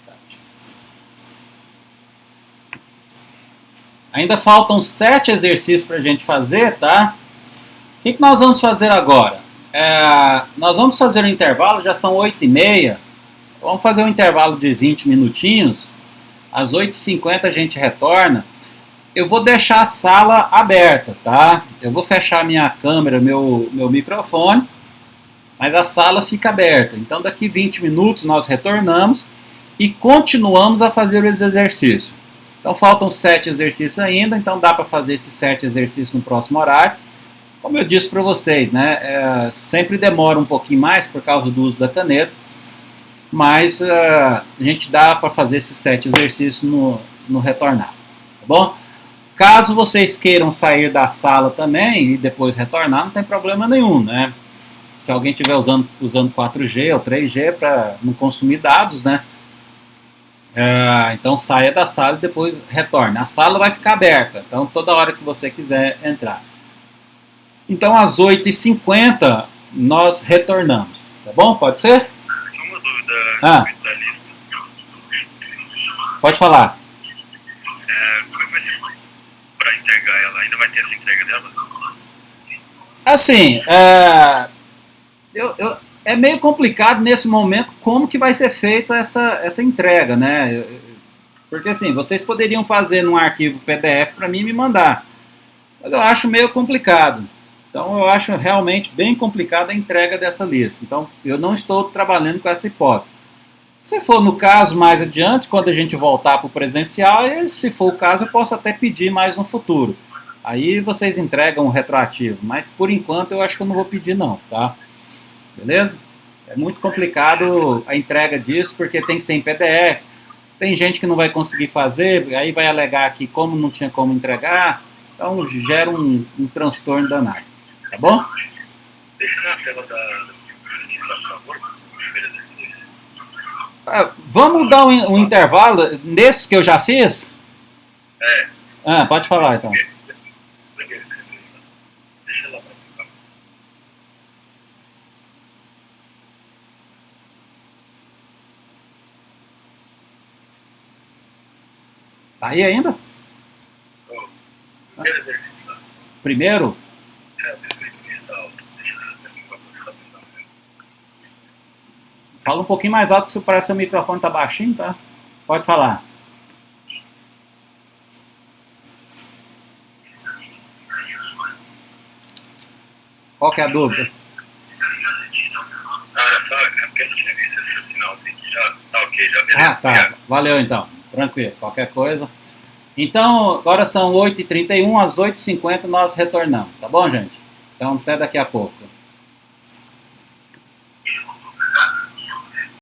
7. Ainda faltam 7 exercícios para a gente fazer, tá? O que nós vamos fazer agora? Nós vamos fazer um intervalo, já são 8h30. Vamos fazer um intervalo de 20 minutinhos. Às 8h50 a gente retorna. Eu vou deixar a sala aberta, tá? Eu vou fechar minha câmera, meu microfone, mas a sala fica aberta. Então daqui 20 minutos nós retornamos e continuamos a fazer os exercícios. Então faltam 7 exercícios ainda, então dá para fazer esses 7 exercícios no próximo horário. Como eu disse para vocês, né? Sempre demora um pouquinho mais por causa do uso da caneta, mas a gente dá para fazer esses 7 exercícios no retornar, tá bom? Caso vocês queiram sair da sala também e depois retornar, não tem problema nenhum, né? Se alguém estiver usando 4G ou 3G para não consumir dados, né? Então saia da sala e depois retorne. A sala vai ficar aberta, então toda hora que você quiser entrar. Então às 8h50 nós retornamos, tá bom? Pode ser? Só uma dúvida da lista. Pode falar. Como é que vai ser para entregar ela? Ainda vai ter essa entrega dela? Assim, é meio complicado nesse momento como que vai ser feita essa entrega, né? Porque assim, vocês poderiam fazer num arquivo PDF para mim e me mandar, mas eu acho meio complicado. Então eu acho realmente bem complicada a entrega dessa lista. Então eu não estou trabalhando com essa hipótese. Se for no caso mais adiante, quando a gente voltar para o presencial, se for o caso eu posso até pedir mais no futuro. Aí vocês entregam o retroativo, mas por enquanto eu acho que eu não vou pedir não, tá? Beleza? É muito complicado a entrega disso, porque tem que ser em PDF. Tem gente que não vai conseguir fazer, aí vai alegar que como não tinha como entregar, então gera um transtorno danado. Tá bom? Deixa na tela da lista, por favor, para o primeiro exercício. Vamos dar um intervalo nesse que eu já fiz? Pode falar então. Deixa lá para cá. Tá aí ainda? Primeiro exercício lá. Primeiro? Você fez lista alta. Deixa na tela. Fala um pouquinho mais alto, que se parece que o microfone tá baixinho, tá? Pode falar. Qual que é a dúvida? Era só, é porque eu não tinha visto esse finalzinho aqui, já tá ok, já beleza. Tá. Valeu então. Tranquilo. Qualquer coisa. Então, agora são 8h31, às 8h50 nós retornamos, tá bom, gente? Então, até daqui a pouco.